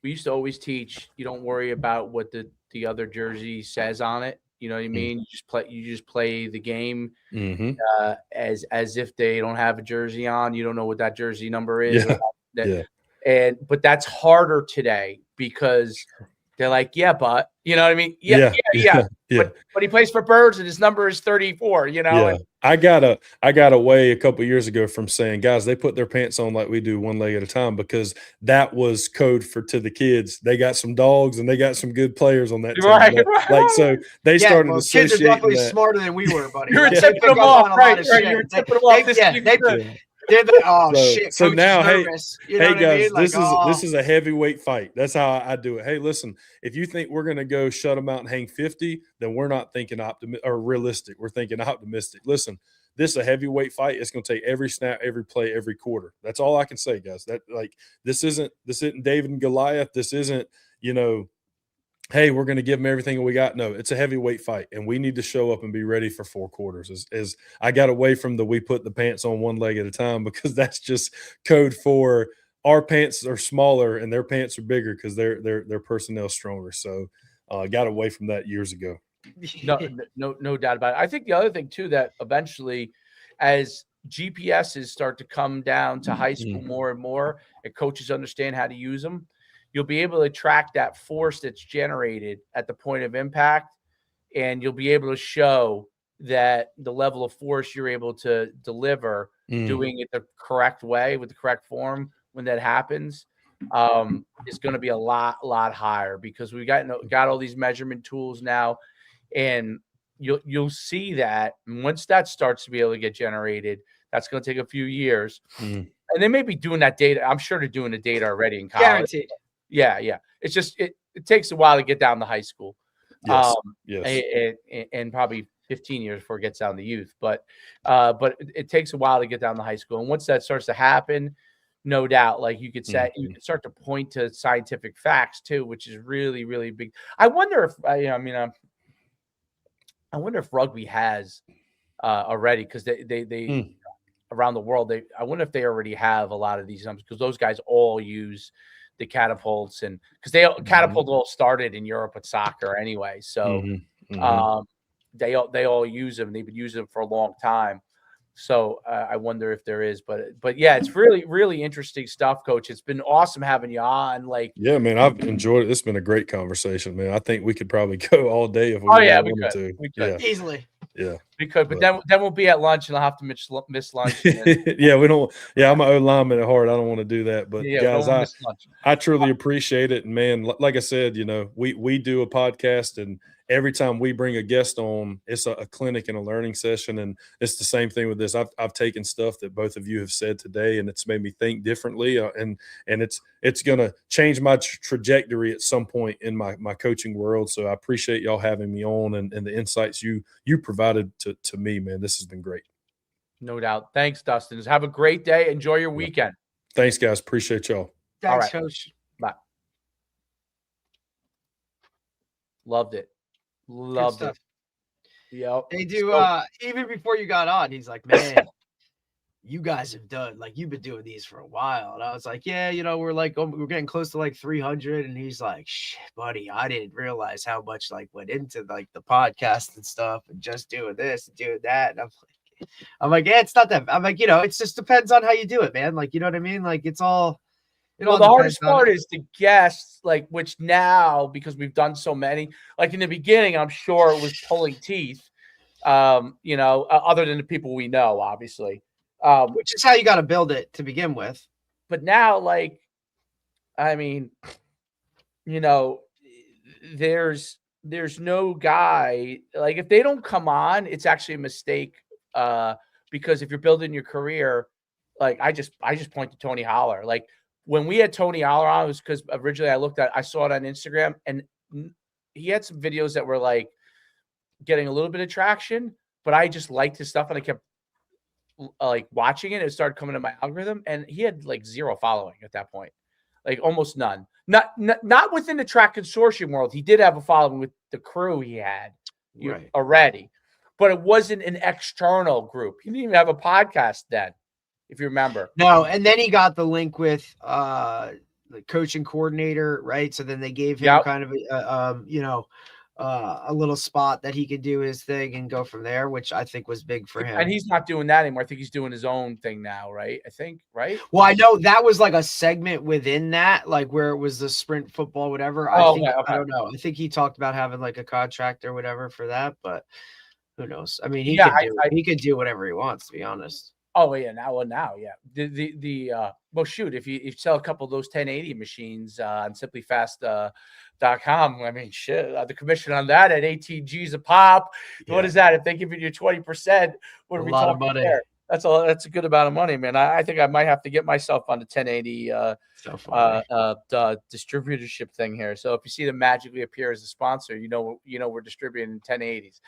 we used to always teach you don't worry about what the other jersey says on it. You know what I mean? You just play the game as if they don't have a jersey on. You don't know what that jersey number is. But that's harder today because they're like, yeah, but you know what I mean? Yeah. But he plays for Birds and his number is 34, you know? Yeah. I got away a couple of years ago from saying, guys, they put their pants on like we do one leg at a time because that was code to the kids. They got some dogs and they got some good players on that team. Right. Like, so they started associating kids are definitely that. smarter than we were, buddy. You're tipping them off, right? You're tipping them off. Shit. So now, nervous. hey guys, I mean? This is a heavyweight fight. That's how I do it. Hey, listen, if you think we're gonna go shut them out and hang 50, then we're not thinking realistic. We're thinking optimistic. Listen, this is a heavyweight fight. It's gonna take every snap, every play, every quarter. That's all I can say, guys. This isn't David and Goliath. This isn't hey, we're going to give them everything we got. No, it's a heavyweight fight, and we need to show up and be ready for 4 quarters. As I got away from we put the pants on one leg at a time because that's just code for our pants are smaller and their pants are bigger because their personnel stronger. So I got away from that years ago. No doubt about it. I think the other thing too that eventually, as GPSs start to come down to high school more and more, and coaches understand how to use them, you'll be able to track that force that's generated at the point of impact, and you'll be able to show that the level of force you're able to deliver doing it the correct way with the correct form when that happens is going to be a lot higher because we got all these measurement tools now, and you'll see that once that starts to be able to get generated, that's going to take a few years. And they may be doing that data. I'm sure they're doing the data already in college. Guaranteed. Yeah. It's just it takes a while to get down to high school. Yes. And probably 15 years before it gets down to youth. But it takes a while to get down to high school. And once that starts to happen, no doubt, like you could say, you can start to point to scientific facts too, which is really, really big. I wonder if I wonder if rugby has already because they around the world. I wonder if they already have a lot of these numbers because those guys all use the catapults and because catapult all started in Europe with soccer anyway. So they all use them. They've been using them for a long time. So I wonder if there is, but yeah, it's really, really interesting stuff, Coach. It's been awesome having you on. Yeah, man, I've enjoyed it. It's been a great conversation, man. I think we could probably go all day if we wanted to. We could easily. Yeah, we could, but then we'll be at lunch and I'll have to miss lunch. Yeah, we don't. Yeah, I'm an O lineman at heart. I don't want to do that, but guys, I truly appreciate it. And man, like I said, we do a podcast, and every time we bring a guest on, it's a clinic and a learning session, and it's the same thing with this. I've taken stuff that both of you have said today, and it's made me think differently, and it's going to change my trajectory at some point in my coaching world. So I appreciate y'all having me on and the insights you provided to me, man. This has been great. No doubt. Thanks, Dustin. Have a great day. Enjoy your weekend. Thanks, guys. Appreciate y'all. Thanks, Coach. Bye. Loved it. Loved it. Yep. They do. Even before you got on, he's like, man, you guys have done, you've been doing these for a while. And I was like, yeah, we're getting close to 300. And he's like, shit, buddy, I didn't realize how much went into the podcast and stuff and just doing this and doing that. And I'm like, yeah, it's not that. I'm like, it just depends on how you do it, man. You know what I mean? It's all. Well, the hardest part is to guess, which now, because we've done so many, in the beginning, I'm sure it was pulling teeth, other than the people we know, obviously. Which is how you got to build it to begin with. But now, there's no guy, if they don't come on, it's actually a mistake, because if you're building your career, like I just point to Tony Holler. Like when we had Tony Holler on, it was because originally I saw it on Instagram, and he had some videos that were like getting a little bit of traction, but I just liked his stuff and I kept like watching it. It started coming to my algorithm, and he had like 0 following at that point, like almost none. Not within the track consortium world. He did have a following with the crew he had already, but it wasn't an external group. He didn't even have a podcast then, if you remember. No, and then he got the link with the coaching coordinator, right? So then they gave him kind of a little spot that he could do his thing and go from there, which I think was big for him. And he's not doing that anymore. I think he's doing his own thing now, right? I think, right? Well, I know that was like a segment within that, like where it was the sprint football, whatever. I don't know. I think he talked about having like a contract or whatever for that, but who knows? I mean, he could do whatever he wants, to be honest. Oh yeah, now, yeah. Well, shoot, if you sell a couple of those 1080 machines on simplyfast.com, I mean, shit, the commission on that at 18 G's a pop. Yeah. What is that? If they give you 20%, what are we talking about there? That's a good amount of money, man. I think I might have to get myself on the 1080 distributorship thing here. So if you see them magically appear as a sponsor, you know we're distributing 1080s.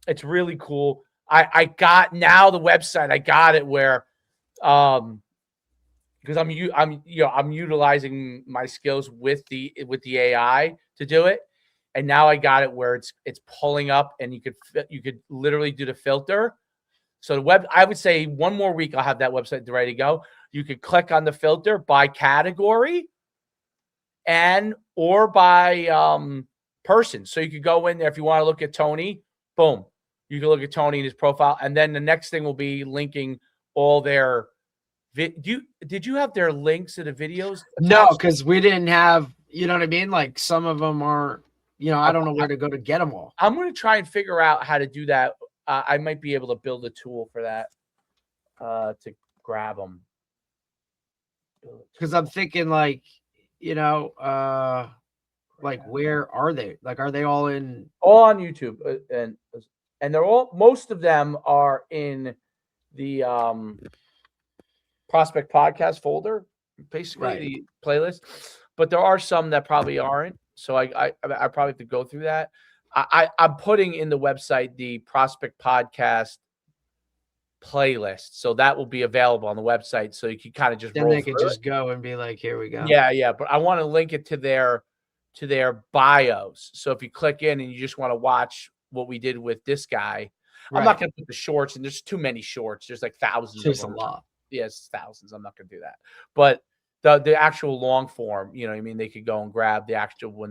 It's really cool. I got now the website. I got it where because I'm utilizing my skills with the AI to do it, and now I got it where it's pulling up, and you could literally do the filter. So I would say one more week I'll have that website ready to go. You could click on the filter by category or by person. So you could go in there if you want to look at Tony, boom, you can look at Tony and his profile, and then the next thing will be linking all their did you have their links to the videos? No, because we didn't have, you know what I mean? Like some of them are, I don't know where to go to get them all. I'm going to try and figure out how to do that. I might be able to build a tool for that to grab them. Because I'm thinking like, like where are they? Like, are they all on YouTube? And they're most of them are in the Prospect Podcast folder, basically the playlist. But there are some that probably aren't. So I probably have to go through that. I'm putting in the website the Prospect Podcast playlist, so that will be available on the website. So you can kind of just then they could just go and be like, here we go. Yeah. But I want to link it to their bios. So if you click in and you just want to watch what we did with this guy, I'm not going to put the shorts, and there's too many shorts. There's like thousands. There's of them. A lot. Yes, thousands. I'm not going to do that. But the actual long form, I mean, they could go and grab the actual when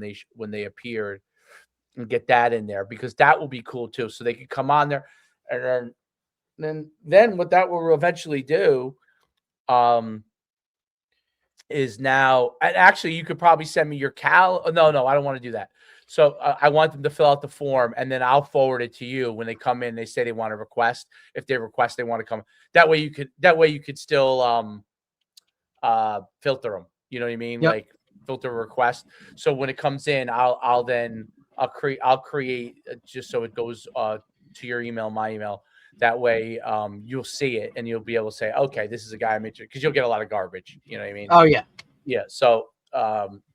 they appeared and get that in there, because that will be cool too. So they could come on there, and then what that will eventually do is now, and actually you could probably send me your no, I don't want to do that. So I want them to fill out the form, and then I'll forward it to you when they come in. They say they want to request. If they request, they want to come. That way you could still filter them. You know what I mean? Yep. Like filter request. So when it comes in, I'll create just so it goes to your email, my email. That way you'll see it and you'll be able to say, okay, this is a guy I'm interested, because you'll get a lot of garbage. You know what I mean? Oh yeah. Yeah. So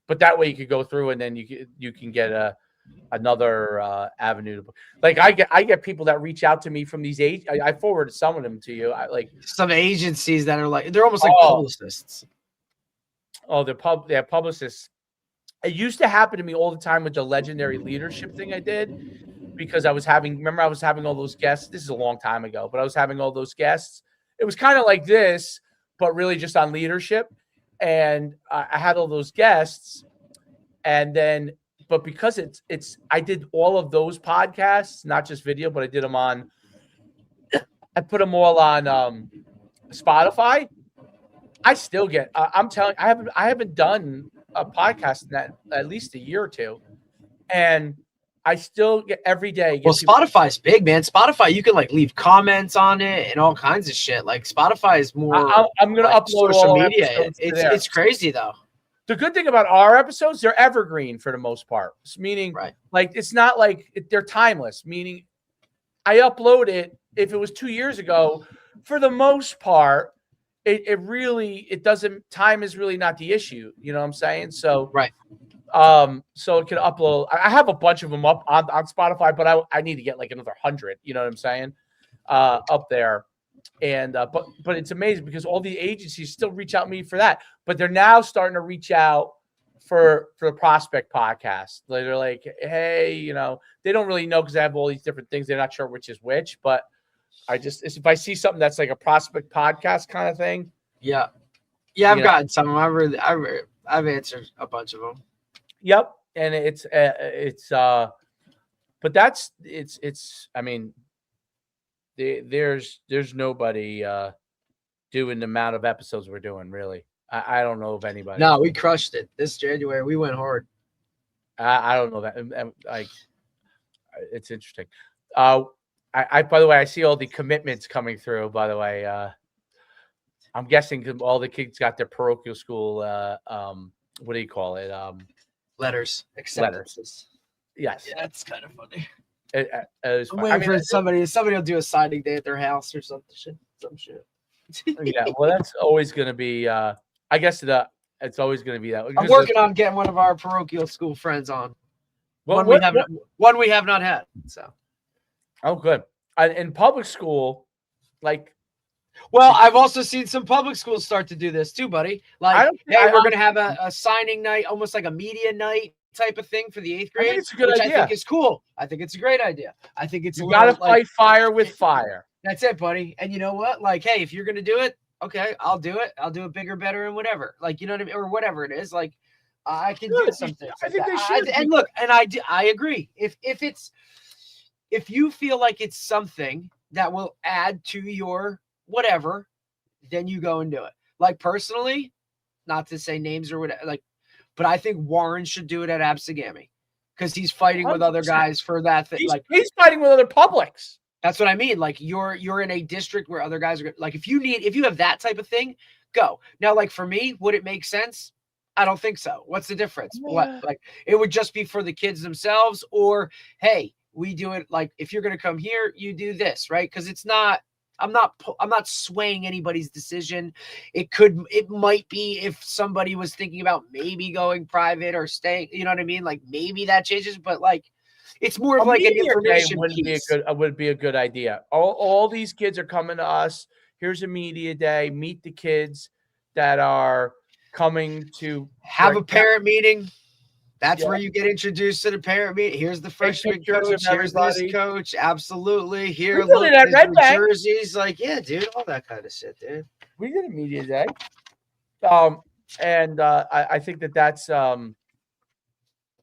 but that way you could go through, and then you can get another avenue to, like, I get people that reach out to me from these I forwarded some of them to you. I like some agencies that are like, they're almost like publicists. Oh, they're publicists. It used to happen to me all the time with the legendary leadership thing I did, because I was having all those guests. This is a long time ago, but I was having all those guests. It was kind of like this, but really just on leadership. And I had all those guests, and then, but because I did all of those podcasts, not just video, but I did them I put them all on Spotify. I still get, I'm telling, I haven't done a podcast in that at least a year or two, and I still get every day. Well, Spotify's big, man. Spotify, you can like leave comments on it and all kinds of shit. Like Spotify is more. I'm gonna upload social all media. It's crazy though. The good thing about our episodes, they're evergreen for the most part. Meaning, like, it's not like they're timeless. Meaning, I upload it. If it was 2 years ago, for the most part, it doesn't, time is really not the issue. You know what I'm saying? So, Right. So it can upload. I have a bunch of them up on Spotify, but I need to get like another 100. You know what I'm saying? Up there. And but it's amazing because all the agencies still reach out to me for that, but they're now starting to reach out for the Prospect podcast. They're like, hey, you know, they don't really know because I have all these different things. They're not sure which is which, but if I see something that's like a Prospect podcast kind of thing. Yeah. Yeah, I've gotten some of them. I've answered a bunch of them. Yep. And but it's I mean, there's nobody doing the amount of episodes we're doing, really. I don't know of anybody. No, we crushed it this January. We went hard. I don't know that. Like, it's interesting. By the way, I see all the commitments coming through. By the way, I'm guessing all the kids got their parochial school. What do you call it? Letters, acceptances. Yes. Yeah, that's kind of funny. I'm waiting for somebody will do a signing day at their house or some shit. Yeah, well, that's always going to be. I guess it's always going to be that. I'm working on getting one of our parochial school friends on. One we have not had. So. Oh, good. In public school, like. Well, I've also seen some public schools start to do this too, buddy. Like, we're going to have a signing night, almost like a media night type of thing for the 8th grade. I think it's a good idea. I think is cool. I think it's a great idea. I think it's you got to fight fire with fire. That's it, buddy. And you know what? Like, hey, if you're going to do it, okay, I'll do it. I'll do it bigger, better, and whatever. Like, you know what I mean? Or whatever it is. Like, I can do something. I think they should. And look, and I agree. If you feel like it's something that will add to your whatever, then you go and do it. Like, personally, not to say names or whatever, like, but I think Warren should do it at Absegami because he's fighting 100%. With other guys for that thing. He's fighting with other publics. That's what I mean. Like, you're in a district where other guys are like, if you have that type of thing, go. Now, like, for me, would it make sense? I don't think so. What's the difference? Yeah. What, like, it would just be for the kids themselves, or hey, we do it like, if you're going to come here, you do this, right? Because it's not. I'm not swaying anybody's decision. It might be if somebody was thinking about maybe going private or staying, you know what I mean? Like, maybe that changes, but like, it's more of like an information piece. Would be a good idea. All these kids are coming to us. Here's a media day. Meet the kids that are coming to have a parent meeting. That's where you get introduced to the parent meeting. Here's the freshman coach. Here's this coach. Absolutely. Here, look, there's jerseys. Like, yeah, dude, all that kind of shit, dude. We did a media day. And I think that's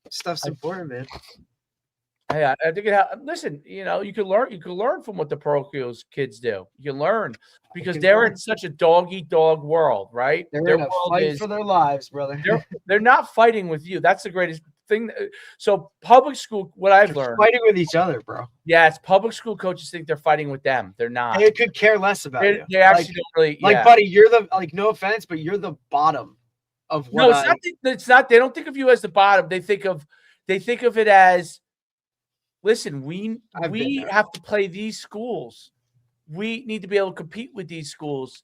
stuff's important, man. Yeah, I think listen, you know, you can learn from what the parochial kids do. You can learn because they're in such a dog-eat-dog world, right? They're in a fight for their lives, brother. They're not fighting with you. That's the greatest thing. So public school, what I've learned, fighting with each other, bro. Yes, public school coaches think they're fighting with them. They're not. They could care less about you. They actually don't really. Like, buddy, you're the no offense, but you're the bottom of what. No, it's not. They don't think of you as the bottom. They think of it as. Listen, we have to play these schools. We need to be able to compete with these schools.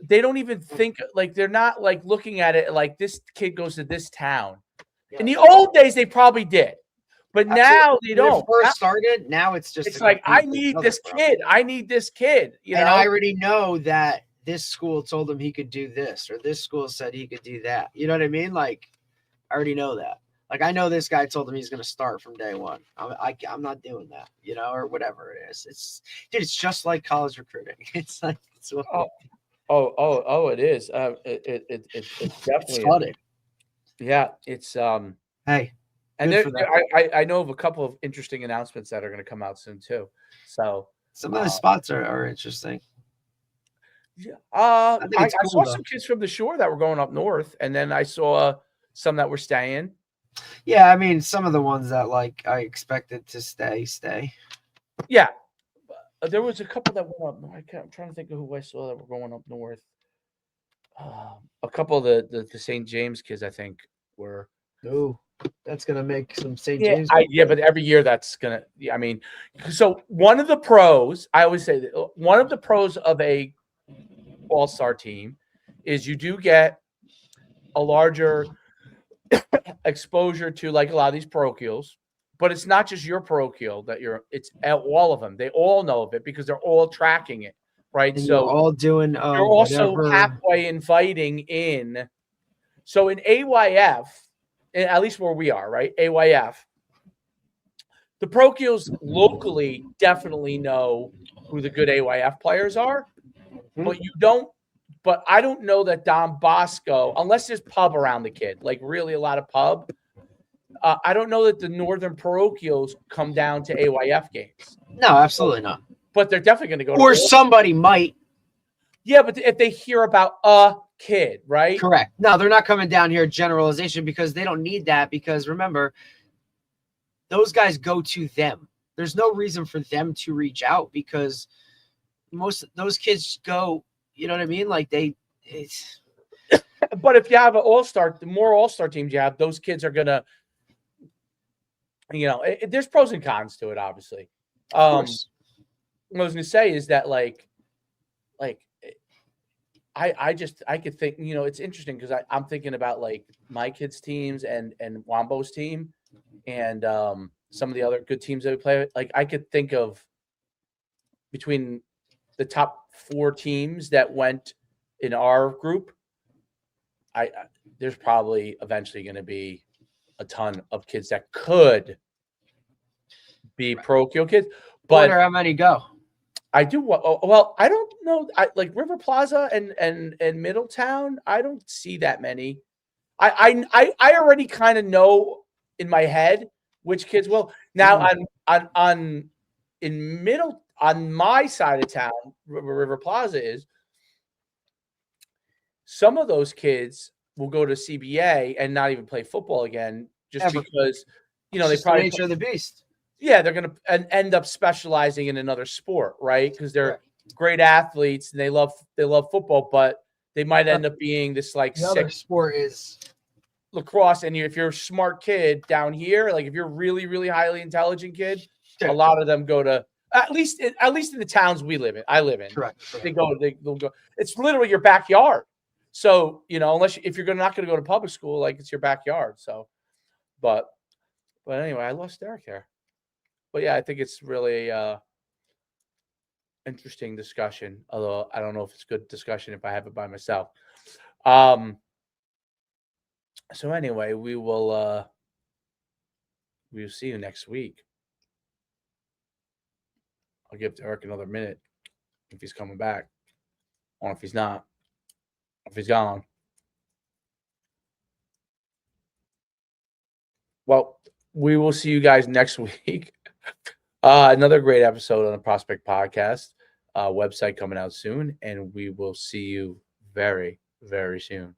They don't even think like they're not like looking at it like this kid goes to this town. Yeah. In the old days, they probably did, but now they don't. When it first started, now it's like I need this kid. I need this kid. You know, I already know that this school told him he could do this, or this school said he could do that. You know what I mean? Like, I already know that. Like, I know this guy told him he's going to start from day one. I'm not doing that, you know, or whatever it is. It's just like college recruiting. It's like, it is. It's definitely funny. Yeah, it's Hey, and I know of a couple of interesting announcements that are going to come out soon too. So some of the spots are interesting. Yeah, I saw some kids from the shore that were going up north, and then I saw some that were staying. Yeah, I mean, some of the ones that like I expected to stay. Yeah, there was a couple that went up. I'm trying to think of who I saw that were going up north. A couple of the St. James kids, I think, were. Oh, That's gonna make some St. Yeah, James. but every year that's gonna. I mean, so one of the pros, I always say that one of the pros of a all-star team is you do get a larger exposure to like a lot of these parochials, but it's not just your parochial that it's all of them. They all know of it because they're all tracking it, right? And So you're all doing you're also whatever. halfway inviting in. So in AYF, at least where we are, right? AYF, the parochials locally definitely know who the good AYF players are, but you don't. But I don't know that Don Bosco, unless there's pub around the kid, like really a lot of pub. I don't know that the Northern parochials come down to AYF games. No, absolutely not. But they're definitely going to go. Or somebody might. Yeah, but if they hear about a kid, right? Correct. No, they're not coming down here generalization because they don't need that. Because remember, those guys go to them. There's no reason for them to reach out because most of those kids go. You know what I mean? Like it's. But if you have an all-star, the more all-star teams you have, those kids are gonna. You know, there's pros and cons to it, obviously. What I was gonna say is that like. I could think, you know, it's interesting because I'm thinking about like my kids' teams and Wombo's team and some of the other good teams that we play with. Like I could think of between the top 4 teams that went in our group, there's probably eventually going to be a ton of kids that could be parochial kids. But I wonder how many go. I do. Well, I don't know. Like River Plaza and Middletown. I don't see that many. I already kind of know in my head which kids will. Now on my side of town, River Plaza is. Some of those kids will go to CBA and not even play football again, just because they probably the nature of the beast. Yeah, they're going to end up specializing in another sport, right? Because they're great athletes and they love football, but they might end up being this like Another sport is lacrosse. And if you're a smart kid down here, like if you're really, really highly intelligent kid, a lot of them go to at least in the towns I live in. Correct. They'll go. It's literally your backyard. So unless if you're not going to go to public school, like it's your backyard. So, but anyway, I lost Derek there. But yeah, I think it's really interesting discussion. Although I don't know if it's good discussion if I have it by myself. So anyway, we will see you next week. I'll give Derek another minute if he's coming back, or if he's not, if he's gone. Well, we will see you guys next week. Another great episode on the Prospect Podcast website coming out soon, and we will see you very, very soon.